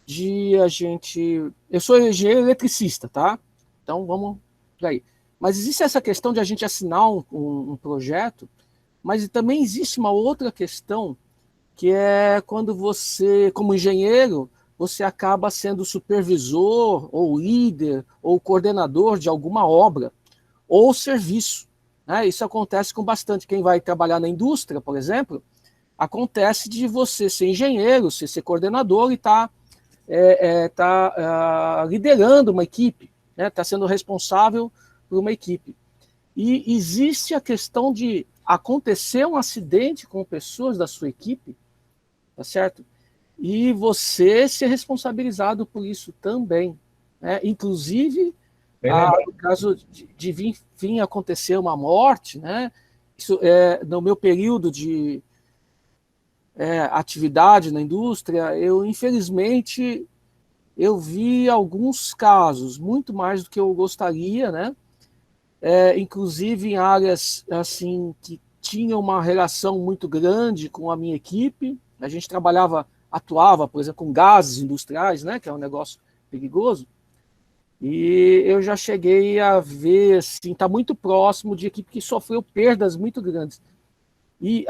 de a gente... Eu sou engenheiro eletricista, tá? Então, vamos por aí. Mas existe essa questão de a gente assinar um projeto, mas também existe uma outra questão, que é quando você, como engenheiro, você acaba sendo supervisor, ou líder, ou coordenador de alguma obra, ou serviço, né? Isso acontece com bastante. Quem vai trabalhar na indústria, por exemplo, acontece de você ser engenheiro, você ser coordenador e estar liderando uma equipe, né? Tá sendo responsável por uma equipe. E existe a questão de acontecer um acidente com pessoas da sua equipe, tá certo? E você ser responsabilizado por isso também, né? Inclusive, no caso de vir acontecer uma morte, né? isso é no meu período de atividade na indústria, infelizmente, eu vi alguns casos, muito mais do que eu gostaria, né? Inclusive em áreas assim que tinham uma relação muito grande com a minha equipe. A gente atuava, por exemplo, com gases industriais, né? Que é um negócio perigoso. E eu já cheguei a ver, assim, está muito próximo de equipe que sofreu perdas muito grandes. E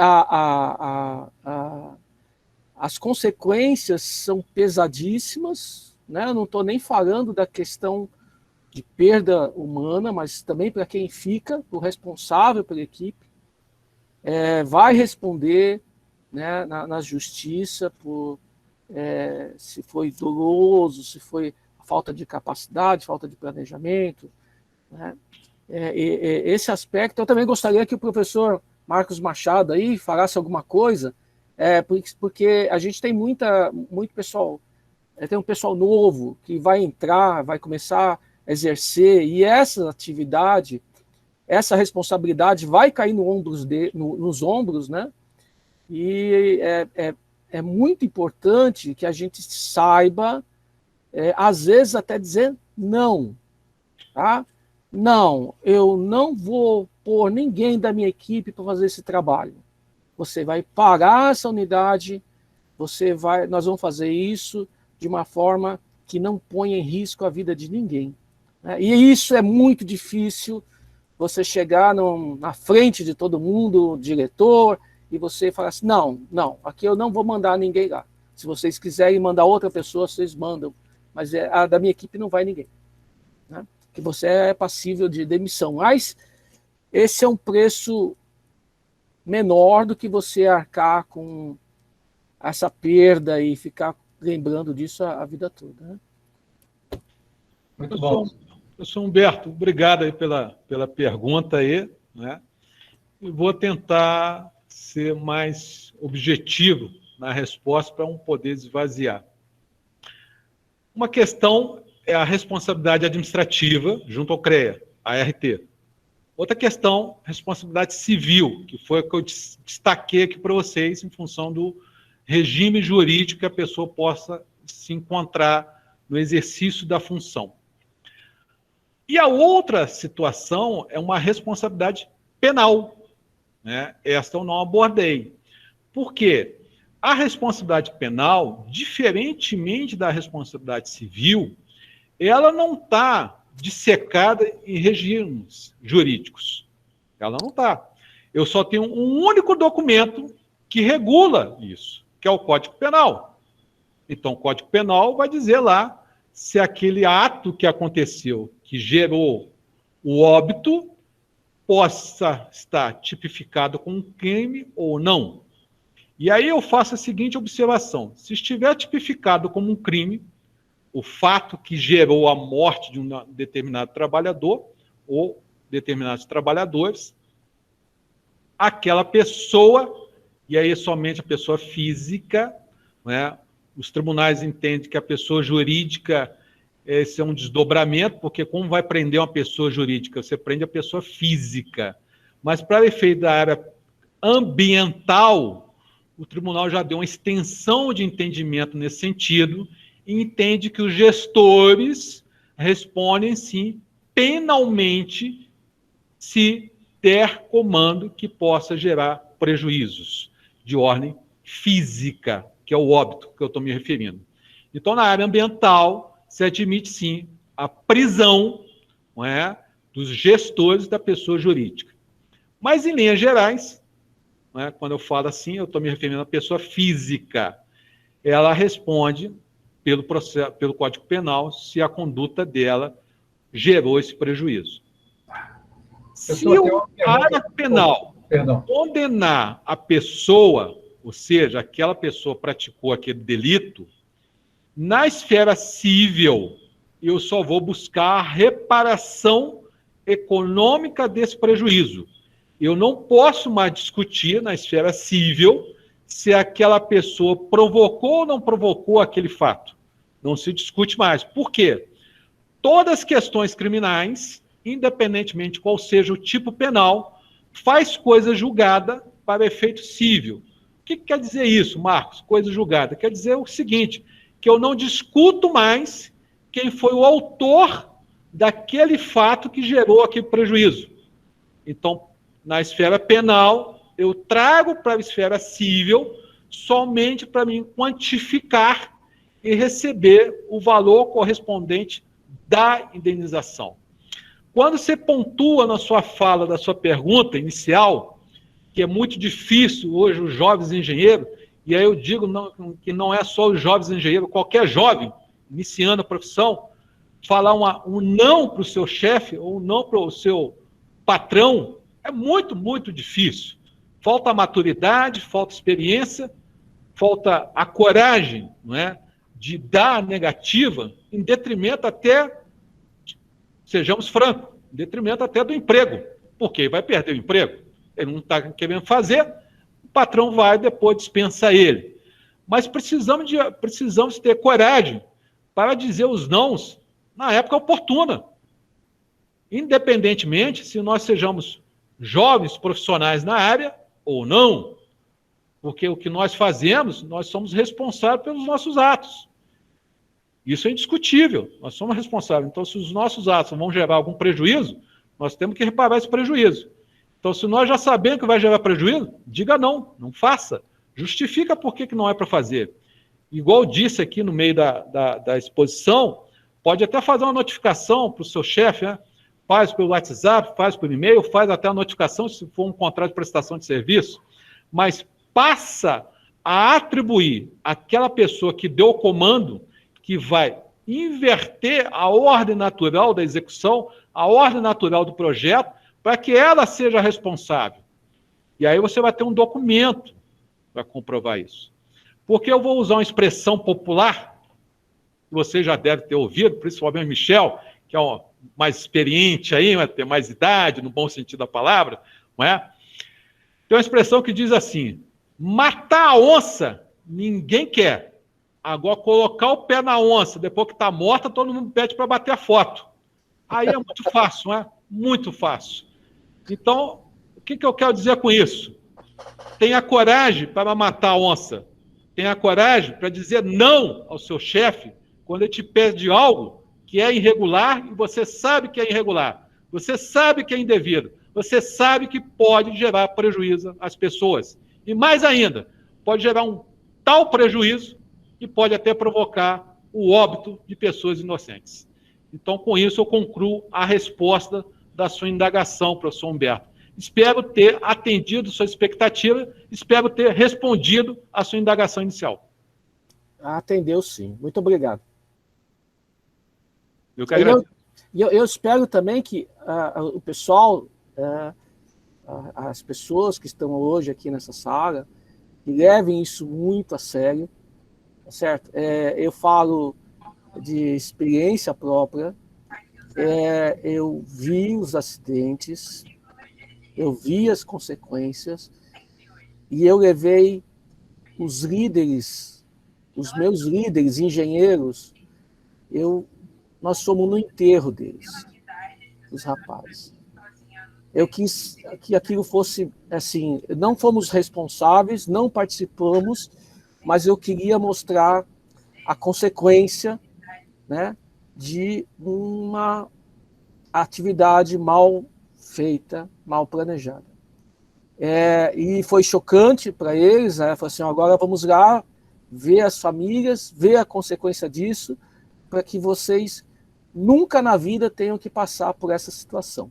as consequências são pesadíssimas, né? Eu não estou nem falando da questão de perda humana, mas também para quem fica, o responsável pela equipe, vai responder, né, na justiça por se foi doloso, se foi falta de capacidade, falta de planejamento, né? Esse aspecto, eu também gostaria que o professor Marcos Machado aí falasse alguma coisa, porque a gente tem muito pessoal, tem um pessoal novo que vai entrar, vai começar a exercer, e essa atividade, essa responsabilidade vai cair nos ombros, né? E é muito importante que a gente saiba, às vezes até dizer não, tá? Não, eu não vou pôr ninguém da minha equipe para fazer esse trabalho. Você vai parar essa unidade, nós vamos fazer isso de uma forma que não ponha em risco a vida de ninguém. E isso é muito difícil, você chegar na frente de todo mundo, o diretor, e você falar assim, não, aqui eu não vou mandar ninguém lá. Se vocês quiserem mandar outra pessoa, vocês mandam. Mas a da minha equipe não vai ninguém. Né? Que você é passível de demissão. Mas esse é um preço menor do que você arcar com essa perda e ficar lembrando disso a vida toda. Né? Muito bom. Professor Humberto, obrigado aí pela pergunta aí, né? E vou tentar ser mais objetivo na resposta para não poder esvaziar. Uma questão é a responsabilidade administrativa junto ao CREA, a ART. Outra questão, responsabilidade civil, que foi a que eu destaquei aqui para vocês em função do regime jurídico que a pessoa possa se encontrar no exercício da função. E a outra situação é uma responsabilidade penal, né? Esta eu não abordei. Por quê? A responsabilidade penal, diferentemente da responsabilidade civil, ela não está dissecada em regimes jurídicos. Ela não está. Eu só tenho um único documento que regula isso, que é o Código Penal. Então, o Código Penal vai dizer lá se aquele ato que aconteceu, que gerou o óbito, possa estar tipificado como um crime ou não. E aí eu faço a seguinte observação. Se estiver tipificado como um crime, o fato que gerou a morte de um determinado trabalhador ou determinados trabalhadores, aquela pessoa, e aí somente a pessoa física, né? Os tribunais entendem que a pessoa jurídica, esse é um desdobramento, porque como vai prender uma pessoa jurídica? Você prende a pessoa física. Mas para efeito da área ambiental, o tribunal já deu uma extensão de entendimento nesse sentido e entende que os gestores respondem, sim, penalmente, se der comando que possa gerar prejuízos de ordem física, que é o óbito que eu estou me referindo. Então, na área ambiental, se admite, sim, a prisão, não é, dos gestores da pessoa jurídica. Mas, em linhas gerais, não é, quando eu falo assim, eu estou me referindo à pessoa física. Ela responde pelo Código Penal se a conduta dela gerou esse prejuízo. Se a área penal condenar a pessoa, ou seja, aquela pessoa praticou aquele delito, na esfera civil, eu só vou buscar a reparação econômica desse prejuízo. Eu não posso mais discutir na esfera civil se aquela pessoa provocou ou não provocou aquele fato. Não se discute mais. Por quê? Todas as questões criminais, independentemente qual seja o tipo penal, faz coisa julgada para efeito cível. O que quer dizer isso, Marcos? Coisa julgada. Quer dizer o seguinte, que eu não discuto mais quem foi o autor daquele fato que gerou aquele prejuízo. Então, na esfera penal, eu trago para a esfera cível somente para mim quantificar e receber o valor correspondente da indenização. Quando você pontua na sua fala, da sua pergunta inicial, que é muito difícil hoje os jovens engenheiros, e aí eu digo que não é só os jovens engenheiros, qualquer jovem iniciando a profissão, falar um não para o seu chefe ou um não para o seu patrão é muito, muito difícil. Falta a maturidade, falta experiência, falta a coragem, não é, de dar a negativa em detrimento até, sejamos francos, em detrimento até do emprego, porque vai perder o emprego. Ele não está querendo fazer, o patrão vai depois dispensa ele. Mas precisamos ter coragem para dizer os nãos na época oportuna. Independentemente se nós sejamos jovens profissionais na área ou não, porque o que nós fazemos, nós somos responsáveis pelos nossos atos. Isso é indiscutível, nós somos responsáveis. Então, se os nossos atos vão gerar algum prejuízo, nós temos que reparar esse prejuízo. Então, se nós já sabemos que vai gerar prejuízo, diga não, não faça. Justifica por que não é para fazer. Igual disse aqui no meio da exposição, pode até fazer uma notificação para o seu chefe, né? Faz pelo WhatsApp, faz pelo e-mail, faz até a notificação se for um contrato de prestação de serviço, mas passa a atribuir àquela pessoa que deu o comando, que vai inverter a ordem natural da execução, a ordem natural do projeto, para que ela seja responsável. E aí você vai ter um documento para comprovar isso. Porque eu vou usar uma expressão popular, que você já deve ter ouvido, principalmente o Michel, que é o mais experiente aí, vai ter mais idade, no bom sentido da palavra, não é? Tem uma expressão que diz assim: matar a onça, ninguém quer. Agora, colocar o pé na onça, depois que está morta, todo mundo pede para bater a foto. Aí é muito fácil, não é? Muito fácil. Então, o que eu quero dizer com isso? Tenha coragem para matar a onça. Tenha coragem para dizer não ao seu chefe quando ele te pede algo que é irregular e você sabe que é irregular. Você sabe que é indevido. Você sabe que pode gerar prejuízo às pessoas. E mais ainda, pode gerar um tal prejuízo que pode até provocar o óbito de pessoas inocentes. Então, com isso, eu concluo a resposta da sua indagação, professor Humberto. Espero ter atendido sua expectativa, espero ter respondido à sua indagação inicial. Atendeu, sim. Muito obrigado. Eu que agradeço. Eu espero também que o pessoal, as pessoas que estão hoje aqui nessa sala, que levem isso muito a sério, tá certo? Eu falo de experiência própria, eu vi os acidentes, eu vi as consequências, e eu levei os líderes, os meus líderes, engenheiros, nós somos no enterro deles, os rapazes. Eu quis que aquilo fosse assim, não fomos responsáveis, não participamos, mas eu queria mostrar a consequência, né, de uma atividade mal feita, mal planejada. E foi chocante para eles, né? Falei assim, agora vamos lá ver as famílias, ver a consequência disso, para que vocês nunca na vida tenham que passar por essa situação.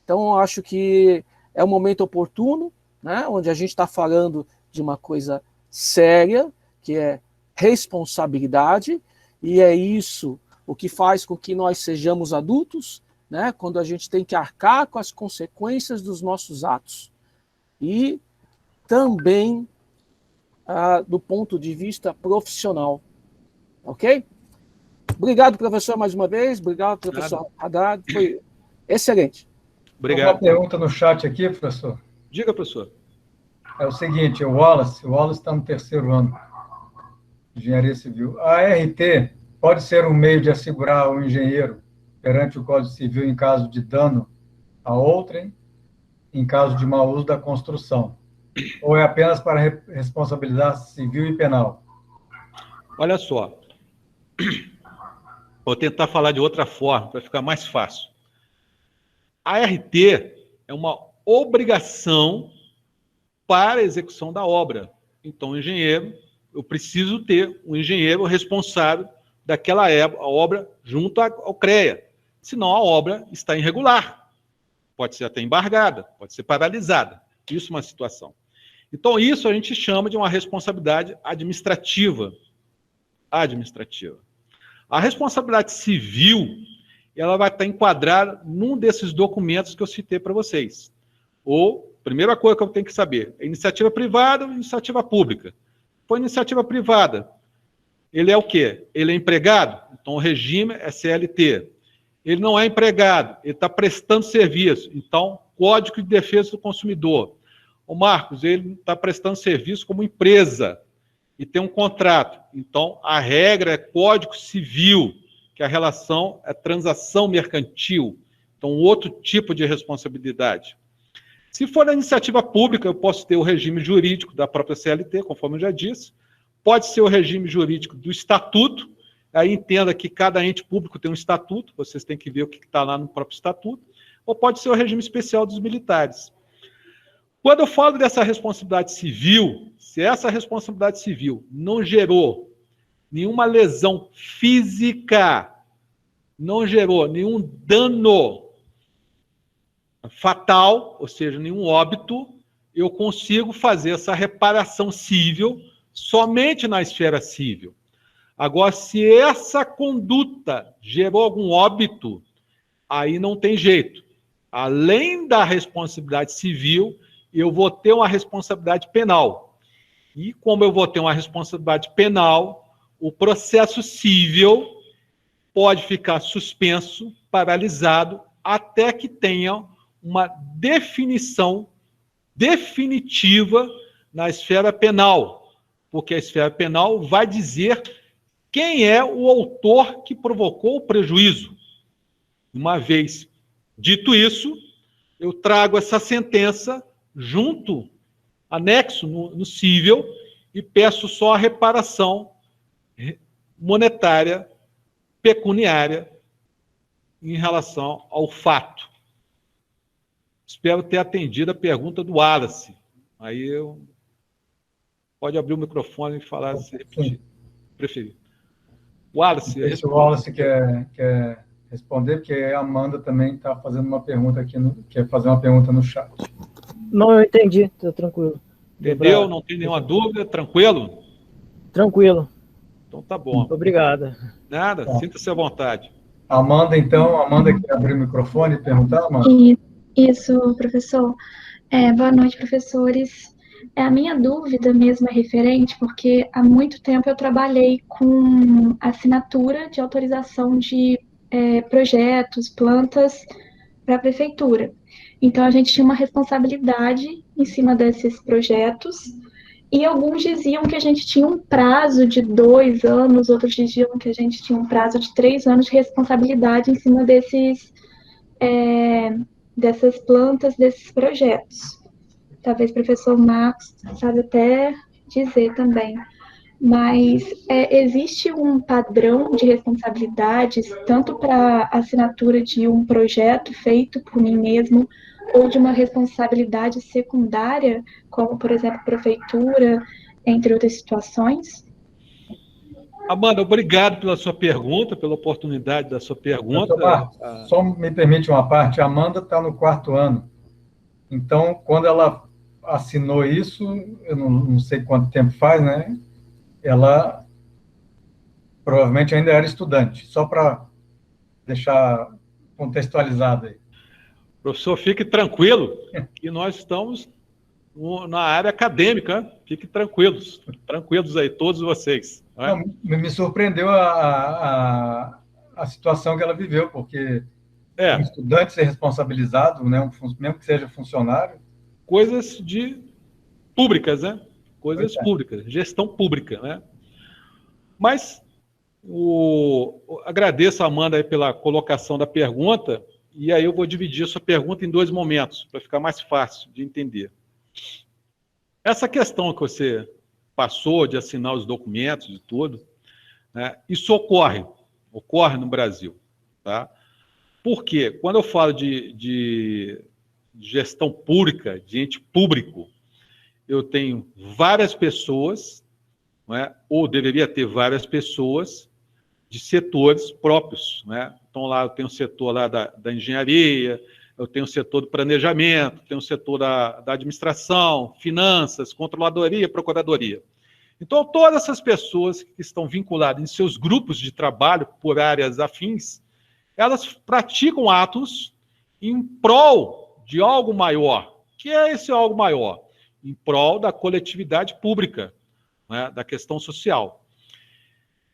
Então, eu acho que é um momento oportuno, né, onde a gente está falando de uma coisa séria, que é responsabilidade, e é isso o que faz com que nós sejamos adultos, né, quando a gente tem que arcar com as consequências dos nossos atos. E também do ponto de vista profissional. Ok? Obrigado, professor, mais uma vez. Obrigado, professor Haddad. Foi excelente. Obrigado. Uma pergunta no chat aqui, professor. Diga, professor. É o seguinte, o Wallace está no 3º ano de Engenharia Civil. A ART pode ser um meio de assegurar o engenheiro perante o Código Civil em caso de dano a outrem, em caso de mau uso da construção? Ou é apenas para responsabilidade civil e penal? Olha só, vou tentar falar de outra forma, para ficar mais fácil. A RT é uma obrigação para a execução da obra. Então, o engenheiro, eu preciso ter um engenheiro responsável daquela obra junto ao CREA. Senão, a obra está irregular. Pode ser até embargada, pode ser paralisada. Isso é uma situação. Então, isso a gente chama de uma responsabilidade administrativa. A responsabilidade civil, ela vai estar enquadrada num desses documentos que eu citei para vocês. Ou, primeira coisa que eu tenho que saber, é iniciativa privada ou iniciativa pública? For iniciativa privada, ele é o quê? Ele é empregado? Então, o regime é CLT. Ele não é empregado, ele está prestando serviço. Então, Código de Defesa do Consumidor. O Marcos, ele está prestando serviço como empresa e tem um contrato. Então, a regra é Código Civil, que a relação é transação mercantil. Então, outro tipo de responsabilidade. Se for na iniciativa pública, eu posso ter o regime jurídico da própria CLT, conforme eu já disse. Pode ser o regime jurídico do estatuto. Aí entenda que cada ente público tem um estatuto, vocês têm que ver o que está lá no próprio estatuto. Ou pode ser o regime especial dos militares. Quando eu falo dessa responsabilidade civil, se essa responsabilidade civil não gerou nenhuma lesão física, não gerou nenhum dano fatal, ou seja, nenhum óbito, eu consigo fazer essa reparação civil somente na esfera civil. Agora, se essa conduta gerou algum óbito, aí não tem jeito. Além da responsabilidade civil, eu vou ter uma responsabilidade penal. E como eu vou ter uma responsabilidade penal, o processo civil pode ficar suspenso, paralisado, até que tenha uma definição definitiva na esfera penal, porque a esfera penal vai dizer quem é o autor que provocou o prejuízo. Uma vez dito isso, eu trago essa sentença junto, anexo no cível, e peço só a reparação monetária, pecuniária, em relação ao fato. Espero ter atendido a pergunta do Wallace. Aí eu... Pode abrir o microfone e falar, se repetir. Preferir. Wallace... Se o Wallace quer responder, porque a Amanda também está fazendo uma pergunta aqui, quer fazer uma pergunta no chat. Não, eu entendi, está tranquilo. Entendeu? Não tem nenhuma dúvida? Tranquilo? Tranquilo. Então tá bom. Obrigado. Nada, sinta-se à vontade. Amanda, então, quer abrir o microfone e perguntar, Amanda? Isso, professor. Boa noite, professores. A minha dúvida mesmo é referente, porque há muito tempo eu trabalhei com assinatura de autorização de projetos, plantas para a prefeitura. Então, a gente tinha uma responsabilidade em cima desses projetos, e alguns diziam que a gente tinha um prazo de 2 anos, outros diziam que a gente tinha um prazo de 3 anos de responsabilidade em cima dessas plantas, desses projetos. Talvez o professor Marcos sabe até dizer também. Mas existe um padrão de responsabilidades, tanto para a assinatura de um projeto feito por mim mesmo, ou de uma responsabilidade secundária, como, por exemplo, prefeitura, entre outras situações? Amanda, obrigado pela sua pergunta, pela oportunidade da sua pergunta. Marcos, só me permite uma parte. A Amanda está no 4º ano. Então, quando ela assinou isso, eu não sei quanto tempo faz, né? Ela provavelmente ainda era estudante, só para deixar contextualizado aí. Professor, fique tranquilo, que nós estamos na área acadêmica, fiquem tranquilos aí, todos vocês. Não, me surpreendeu a situação que ela viveu, porque um estudante ser responsabilizado, né, mesmo que seja funcionário. Coisas públicas, né? Coisas públicas, gestão pública, né? Mas agradeço a Amanda aí pela colocação da pergunta E aí eu vou dividir a sua pergunta em dois momentos, para ficar mais fácil de entender. Essa questão que você passou de assinar os documentos e tudo, né, isso ocorre no Brasil. Tá? Por quê? Quando eu falo de gestão pública, de ente público, eu tenho várias pessoas, né, ou deveria ter várias pessoas de setores próprios. Né? Então, lá eu tenho o setor lá da engenharia, eu tenho o setor do planejamento, tenho o setor da administração, finanças, controladoria, procuradoria. Então, todas essas pessoas que estão vinculadas em seus grupos de trabalho por áreas afins, elas praticam atos em prol de algo maior. Que é esse algo maior? Em prol da coletividade pública, né, da questão social.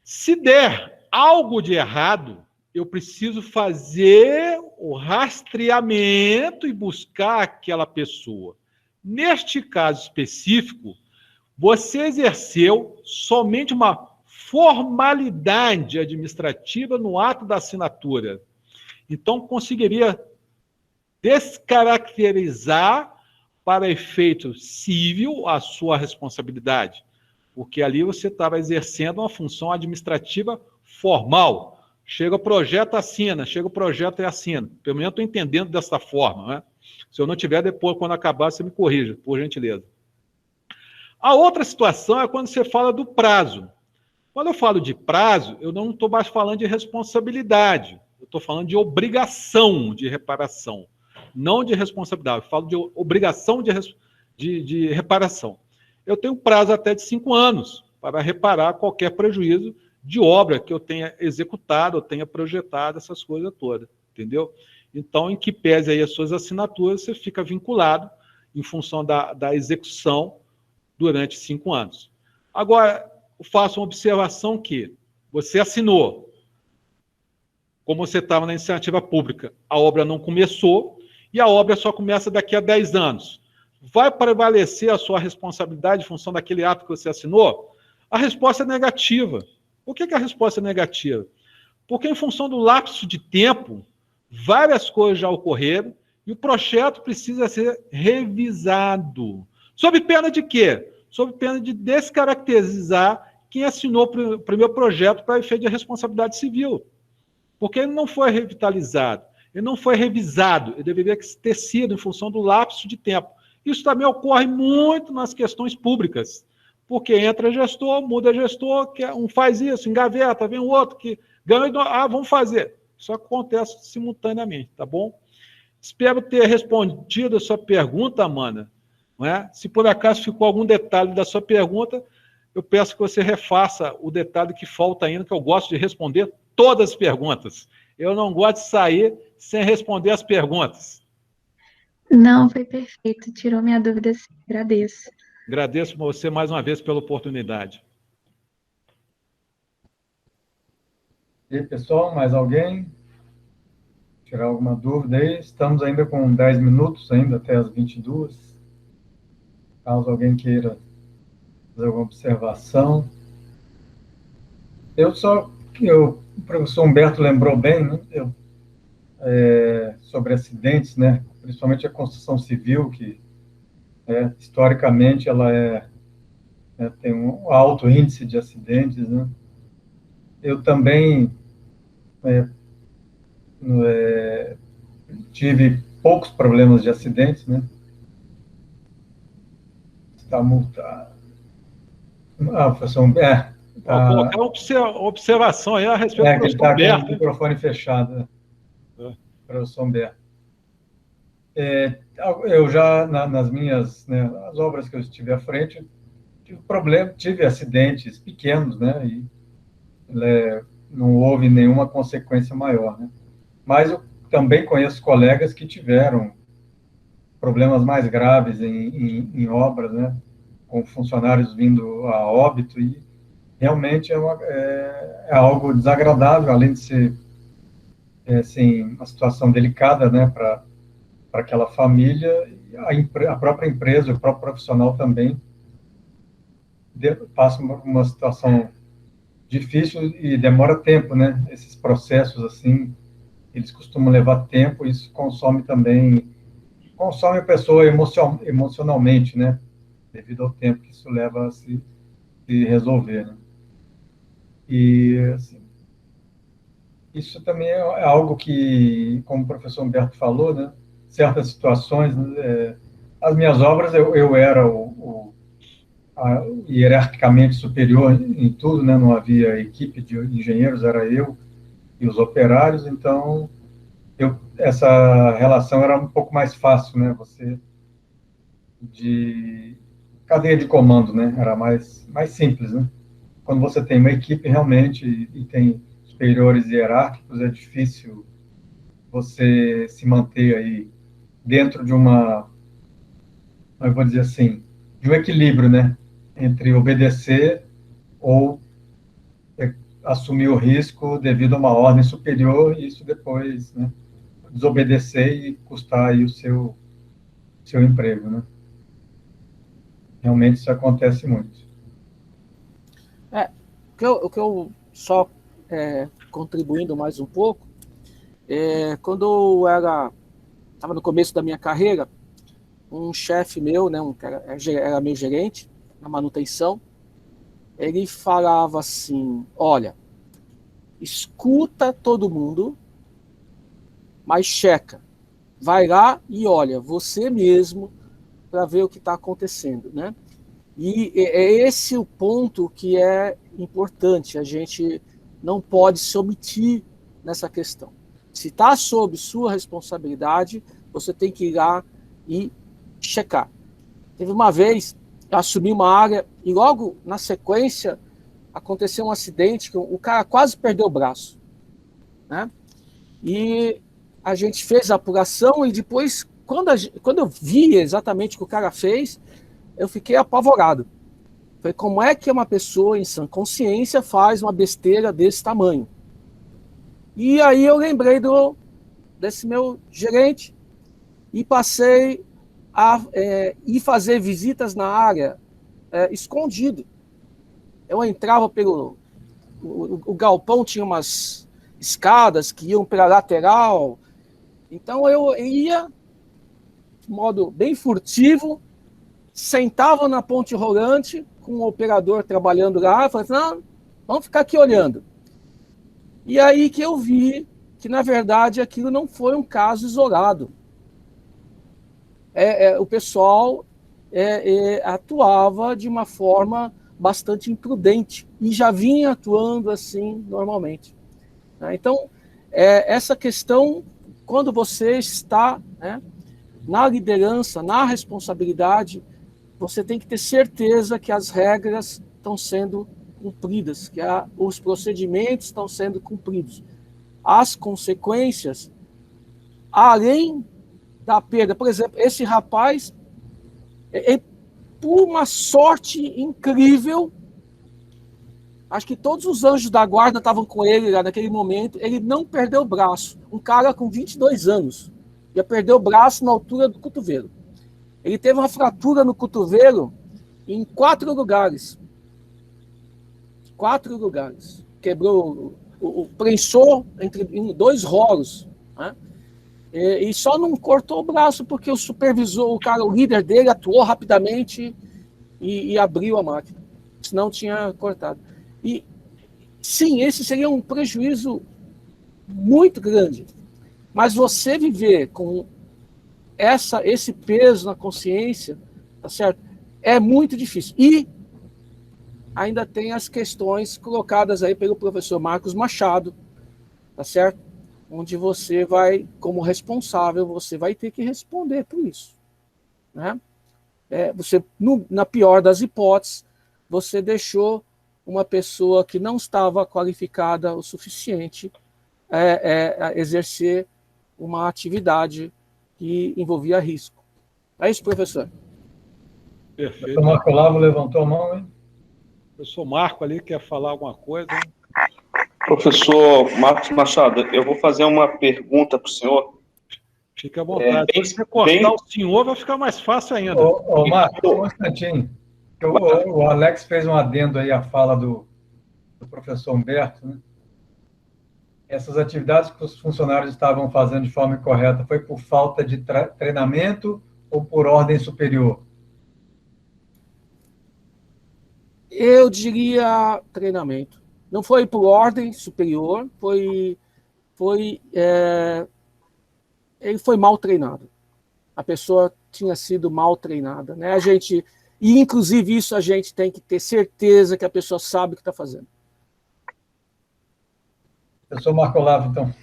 Se der algo de errado, eu preciso fazer o rastreamento e buscar aquela pessoa. Neste caso específico, você exerceu somente uma formalidade administrativa no ato da assinatura. Então, conseguiria descaracterizar para efeito civil a sua responsabilidade, porque ali você estava exercendo uma função administrativa formal. Chega o projeto, assina. Chega o projeto e assina. Pelo menos estou entendendo dessa forma. Né? Se eu não tiver, depois, quando acabar, você me corrija, por gentileza. A outra situação é quando você fala do prazo. Quando eu falo de prazo, eu não estou mais falando de responsabilidade. Eu estou falando de obrigação de reparação, não de responsabilidade. Eu falo de obrigação de reparação. Eu tenho prazo até de 5 anos para reparar qualquer prejuízo de obra que eu tenha executado, eu tenha projetado, essas coisas todas, entendeu? Então, em que pese aí as suas assinaturas, você fica vinculado em função da execução durante 5 anos. Agora, eu faço uma observação que você assinou, como você estava na iniciativa pública, a obra não começou e a obra só começa daqui a 10 anos. Vai prevalecer a sua responsabilidade em função daquele ato que você assinou? A resposta é negativa. Por que a resposta é negativa? Porque, em função do lapso de tempo, várias coisas já ocorreram e o projeto precisa ser revisado. Sob pena de quê? Sob pena de descaracterizar quem assinou o primeiro projeto para efeito de responsabilidade civil. Porque ele não foi revitalizado, ele não foi revisado, ele deveria ter sido em função do lapso de tempo. Isso também ocorre muito nas questões públicas. Porque entra gestor, muda gestor, um faz isso, engaveta, vem o outro que ganha, vamos fazer. Isso acontece simultaneamente, tá bom? Espero ter respondido a sua pergunta, Amanda. Não é? Se por acaso ficou algum detalhe da sua pergunta, eu peço que você refaça o detalhe que falta ainda, que eu gosto de responder todas as perguntas. Eu não gosto de sair sem responder as perguntas. Não, foi perfeito. Tirou minha dúvida, sim. Agradeço. Agradeço a você mais uma vez pela oportunidade. E aí, pessoal, mais alguém? Tirar alguma dúvida aí? Estamos ainda com 10 minutos, ainda até as 22. Caso alguém queira fazer alguma observação. O professor Humberto lembrou bem, né? Sobre acidentes, né? Principalmente a construção civil, que historicamente ela tem um alto índice de acidentes, né? Eu também tive poucos problemas de acidentes, né? Está multado. Professor Humberto. Vou colocar uma observação aí a respeito do professor Humberto. Humberto. Com o microfone fechado, né? Professor Humberto. Eu já, nas minhas as obras que eu estive à frente, tive acidentes pequenos, né? E não houve nenhuma consequência maior, né? Mas eu também conheço colegas que tiveram problemas mais graves em obras, né? Com funcionários vindo a óbito, e realmente é algo desagradável, além de ser assim, uma situação delicada, né? Para aquela família, a própria empresa, o próprio profissional também passa uma situação difícil e demora tempo, né? Esses processos, assim, eles costumam levar tempo, isso consome também, consome a pessoa emocionalmente, né? Devido ao tempo que isso leva a se resolver, né? E, assim, isso também é algo que, como o professor Humberto falou, né? Certas situações, as minhas obras, eu era hierarquicamente superior em tudo, né? Não havia equipe de engenheiros, era eu e os operários, então essa relação era um pouco mais fácil, né? Você de cadeia de comando, né? Era mais simples, né? Quando você tem uma equipe realmente e tem superiores hierárquicos, é difícil você se manter aí dentro de eu vou dizer assim, de um equilíbrio, né? Entre obedecer ou assumir o risco devido a uma ordem superior e isso depois, né? Desobedecer e custar aí o seu emprego, né? Realmente isso acontece muito. O que eu só contribuindo mais um pouco, quando eu estava no começo da minha carreira, um chefe meu, né, era meu gerente na manutenção, ele falava assim: olha, escuta todo mundo, mas checa, vai lá e olha você mesmo para ver o que está acontecendo, né? E é esse o ponto que é importante, a gente não pode se omitir nessa questão. Se está sob sua responsabilidade, você tem que ir lá e checar. Teve uma vez, eu assumi uma área e logo na sequência aconteceu um acidente que o cara quase perdeu o braço, né? E a gente fez a apuração e depois, quando eu vi exatamente o que o cara fez, eu fiquei apavorado. Falei, como é que uma pessoa em sã consciência faz uma besteira desse tamanho? E aí eu lembrei desse meu gerente e passei a ir fazer visitas na área escondido. Eu entrava pelo... O galpão tinha umas escadas que iam pela lateral. Então eu ia de modo bem furtivo, sentava na ponte rolante com o operador trabalhando lá, falei, não, vamos ficar aqui olhando. E aí que eu vi que, na verdade, aquilo não foi um caso isolado. O pessoal atuava de uma forma bastante imprudente e já vinha atuando assim normalmente. Então, essa questão, quando você está, né, na liderança, na responsabilidade, você tem que ter certeza que as regras estão sendo cumpridas, que os procedimentos estão sendo cumpridos. As consequências, além da perda, por exemplo, esse rapaz, por uma sorte incrível, acho que todos os anjos da guarda estavam com ele lá naquele momento, ele não perdeu o braço. Um cara com 22 anos ia perder o braço na altura do cotovelo. Ele teve uma fratura no cotovelo em 4 lugares. 4 lugares. Quebrou, prensou em 2 rolos. Né? E só não cortou o braço porque o supervisor, o líder dele, atuou rapidamente e abriu a máquina. Senão tinha cortado. E sim, esse seria um prejuízo muito grande. Mas você viver com esse peso na consciência, tá certo? É muito difícil. E ainda tem as questões colocadas aí pelo professor Marcos Machado, tá certo? Onde você vai, como responsável, você vai ter que responder por isso, né? Você, na pior das hipóteses, você deixou uma pessoa que não estava qualificada o suficiente a exercer uma atividade que envolvia risco. É isso, professor. Perfeito. O Marco Lavo levantou a mão, hein? O professor Marco ali quer falar alguma coisa? Professor Marcos Machado, eu vou fazer uma pergunta para o senhor. Fique à vontade. Se você cortar o senhor, vai ficar mais fácil ainda. Ô Marcos, um instantinho. O Alex fez um adendo aí à fala do professor Humberto, né? essas atividades que os funcionários estavam fazendo de forma incorreta foi por falta de treinamento ou por ordem superior? Eu diria treinamento. Não foi por ordem superior, ele foi mal treinado. A pessoa tinha sido mal treinada, né? E inclusive isso a gente tem que ter certeza que a pessoa sabe o que está fazendo. Professor Marco Olavo, então.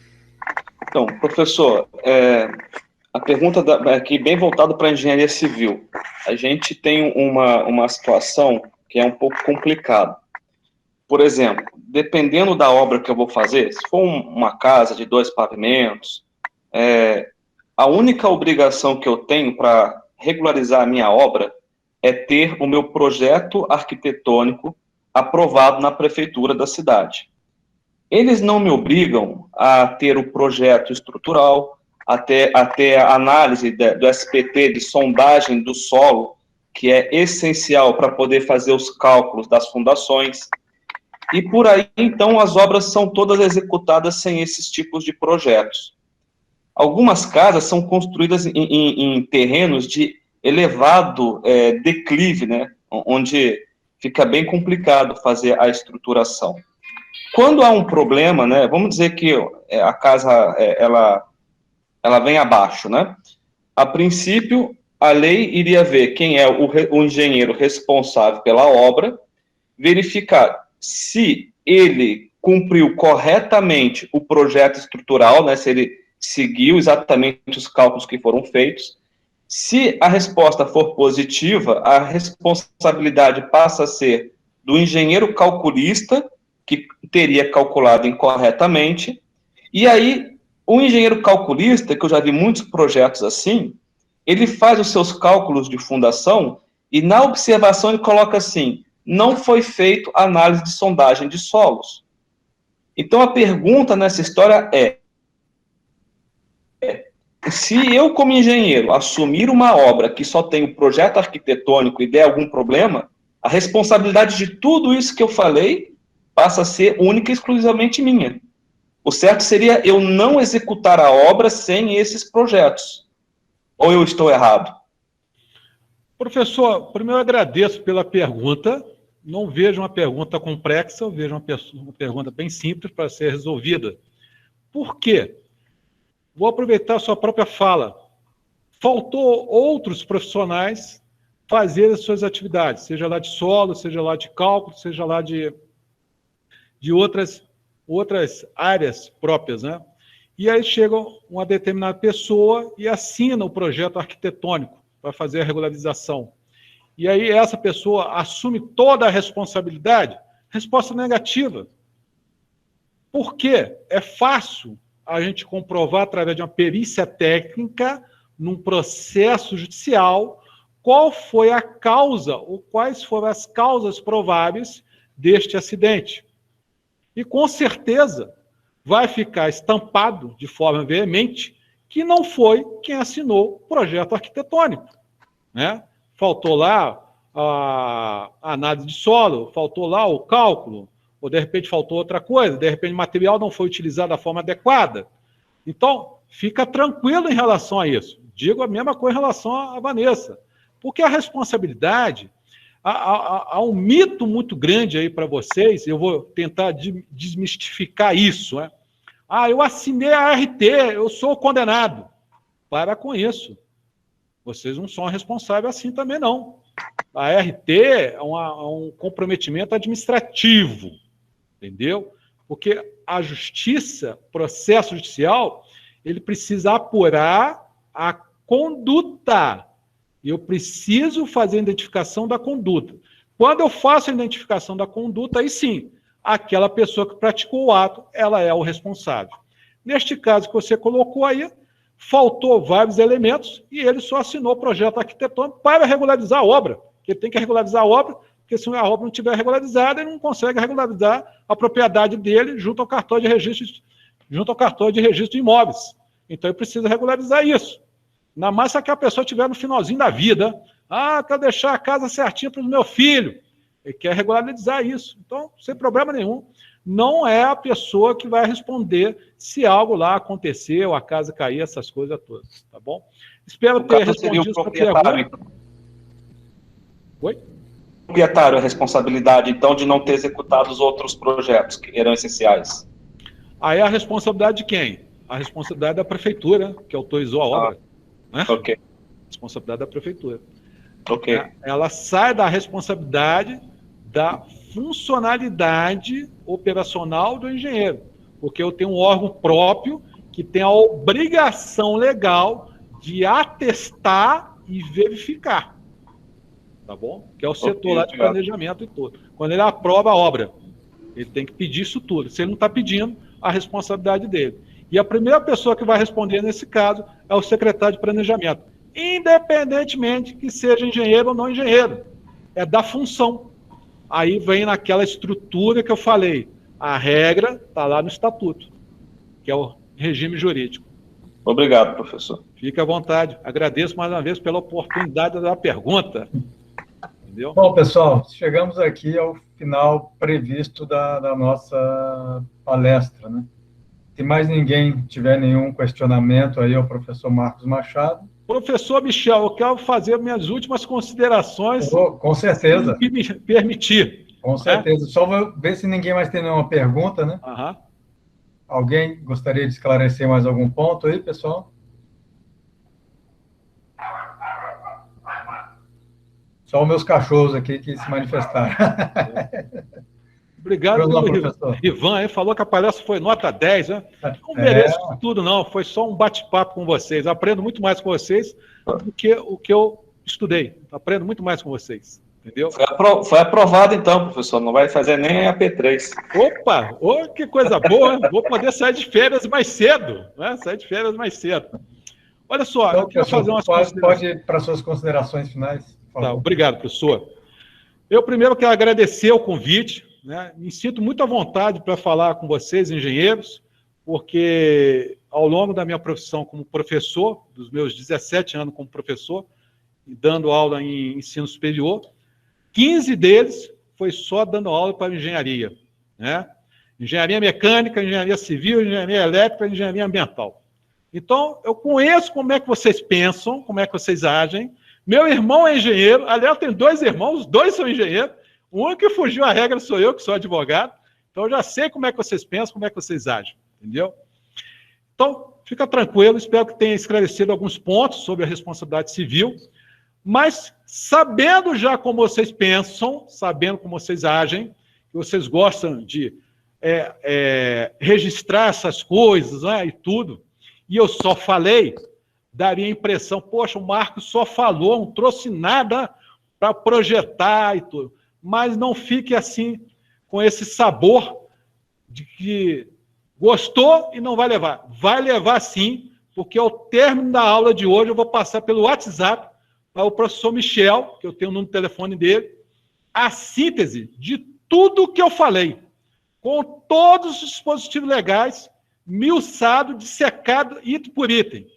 Então, professor, a pergunta aqui bem voltada para a engenharia civil. A gente tem uma situação que é um pouco complicada. Por exemplo, dependendo da obra que eu vou fazer, se for uma casa de 2 pavimentos, a única obrigação que eu tenho para regularizar a minha obra é ter o meu projeto arquitetônico aprovado na prefeitura da cidade. Eles não me obrigam a ter o projeto estrutural, até a análise do SPT, de sondagem do solo, que é essencial para poder fazer os cálculos das fundações. E por aí, então, as obras são todas executadas sem esses tipos de projetos. Algumas casas são construídas em terrenos de elevado declive, né, onde fica bem complicado fazer a estruturação. Quando há um problema, né, vamos dizer que a casa ela vem abaixo, né? A princípio, a lei iria ver quem é o engenheiro responsável pela obra, verificar se ele cumpriu corretamente o projeto estrutural, né, se ele seguiu exatamente os cálculos que foram feitos. Se a resposta for positiva, a responsabilidade passa a ser do engenheiro calculista, que teria calculado incorretamente, e aí o engenheiro calculista, que eu já vi muitos projetos assim, ele faz os seus cálculos de fundação e na observação ele coloca assim: não foi feito análise de sondagem de solos. Então a pergunta nessa história se eu como engenheiro assumir uma obra que só tem o projeto arquitetônico e der algum problema, a responsabilidade de tudo isso que eu falei passa a ser única e exclusivamente minha. O certo seria eu não executar a obra sem esses projetos. Ou eu estou errado? Professor, primeiro eu agradeço pela pergunta. Não vejo uma pergunta complexa, eu vejo uma pergunta bem simples para ser resolvida. Por quê? Vou aproveitar a sua própria fala. Faltou outros profissionais fazer as suas atividades, seja lá de solo, seja lá de cálculo, seja lá de outras áreas próprias, né? E aí chega uma determinada pessoa e assina o projeto arquitetônico para fazer a regularização. E aí essa pessoa assume toda a responsabilidade? Resposta negativa. Por quê? É fácil a gente comprovar através de uma perícia técnica, num processo judicial, qual foi a causa ou quais foram as causas prováveis deste acidente. E com certeza vai ficar estampado de forma veemente que não foi quem assinou o projeto arquitetônico, né? Faltou lá a análise de solo, faltou lá o cálculo, ou de repente faltou outra coisa, de repente o material não foi utilizado da forma adequada. Então, fica tranquilo em relação a isso. Digo a mesma coisa em relação à Vanessa, porque a responsabilidade, há um mito muito grande aí para vocês, eu vou tentar desmistificar isso, né? Eu assinei a RT, eu sou condenado. Para com isso. Vocês não são responsáveis assim também, não. A RT é um comprometimento administrativo, entendeu? Porque a justiça, processo judicial, ele precisa apurar a conduta. Eu preciso fazer a identificação da conduta. Quando eu faço a identificação da conduta, aí sim, aquela pessoa que praticou o ato, ela é o responsável. Neste caso que você colocou aí, faltou vários elementos e ele só assinou o projeto arquitetônico para regularizar a obra. Ele tem que regularizar a obra, porque se a obra não estiver regularizada, ele não consegue regularizar a propriedade dele junto ao cartório de registro de imóveis. Então, ele precisa regularizar isso. Ainda mais se aquela pessoa estiver no finalzinho da vida. Quero deixar a casa certinha para o meu filho. Ele quer regularizar isso. Então, sem problema nenhum, não é a pessoa que vai responder se algo lá aconteceu, a casa cair, essas coisas todas, tá bom? Espero ter respondido sua pergunta. Oi? O proprietário, a responsabilidade, então, de não ter executado os outros projetos que eram essenciais. Aí a responsabilidade de quem? A responsabilidade da prefeitura, que autorizou a obra. Né? Ok. Responsabilidade da prefeitura. Ok. Ela sai da responsabilidade da funcionalidade operacional do engenheiro, porque eu tenho um órgão próprio que tem a obrigação legal de atestar e verificar, tá bom? Que é o setor lá de planejamento e tudo. Quando ele aprova a obra, ele tem que pedir isso tudo. Se ele não está pedindo, a responsabilidade dele. E a primeira pessoa que vai responder nesse caso é o secretário de planejamento, independentemente que seja engenheiro ou não engenheiro. É da função. Aí vem naquela estrutura que eu falei. A regra está lá no estatuto, que é o regime jurídico. Obrigado, professor. Fique à vontade. Agradeço mais uma vez pela oportunidade da pergunta. Entendeu? Bom, pessoal, chegamos aqui ao final previsto da nossa palestra, né? Se mais ninguém tiver nenhum questionamento aí ao professor Marcos Machado. Professor Michel, eu quero fazer minhas últimas considerações. Com certeza. Se me permitir. Com certeza. Só vou ver se ninguém mais tem nenhuma pergunta, né? Aham. Alguém gostaria de esclarecer mais algum ponto aí, pessoal? Só os meus cachorros aqui que se manifestaram. Obrigado, professor. Ivan, aí falou que a palestra foi nota 10, né? Não mereço tudo, não. Foi só um bate-papo com vocês. Aprendo muito mais com vocês do que o que eu estudei. Aprendo muito mais com vocês. Entendeu? Foi aprovado, então, professor. Não vai fazer nem a P3. Opa! Oh, que coisa boa! Vou poder sair de férias mais cedo. Né? Sair de férias mais cedo. Olha só, então, eu quero fazer umas pode ir para suas considerações finais. Tá, obrigado, professor. Eu primeiro quero agradecer o convite. Né? Me sinto muito à vontade para falar com vocês, engenheiros, porque ao longo da minha profissão como professor, dos meus 17 anos como professor, e dando aula em ensino superior, 15 deles foi só dando aula para engenharia. Né? Engenharia mecânica, engenharia civil, engenharia elétrica, engenharia ambiental. Então, eu conheço como é que vocês pensam, como é que vocês agem. Meu irmão é engenheiro, aliás, eu tenho 2 irmãos, os 2 são engenheiros. O único que fugiu à regra sou eu, que sou advogado. Então, eu já sei como é que vocês pensam, como é que vocês agem. Entendeu? Então, fica tranquilo. Espero que tenha esclarecido alguns pontos sobre a responsabilidade civil. Mas, sabendo já como vocês pensam, sabendo como vocês agem, que vocês gostam de registrar essas coisas, né, e tudo, e eu só falei, daria a impressão, poxa, o Marcos só falou, não trouxe nada para projetar e tudo. Mas não fique assim, com esse sabor de que gostou e não vai levar. Vai levar sim, porque ao término da aula de hoje eu vou passar pelo WhatsApp para o professor Michel, que eu tenho o número de telefone dele, a síntese de tudo que eu falei, com todos os dispositivos legais, miuçado, dissecado, item por item.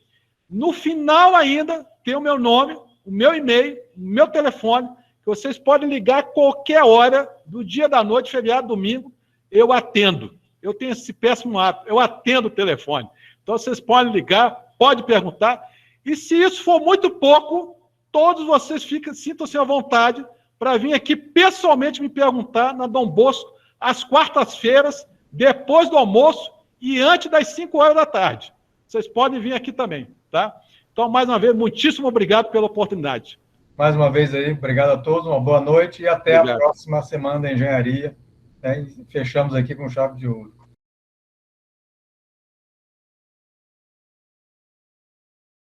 No final ainda, tem o meu nome, o meu e-mail, o meu telefone, que vocês podem ligar a qualquer hora, do dia, da noite, feriado, domingo, eu atendo. Eu tenho esse péssimo hábito, eu atendo o telefone. Então, vocês podem ligar, podem perguntar, e se isso for muito pouco, todos vocês sintam-se à vontade para vir aqui pessoalmente me perguntar na Dom Bosco, às quartas-feiras, depois do almoço e antes das 5 horas da tarde. Vocês podem vir aqui também, tá? Então, mais uma vez, muitíssimo obrigado pela oportunidade. Mais uma vez aí, obrigado a todos, uma boa noite e até a próxima semana da engenharia. Né? E fechamos aqui com chave de ouro.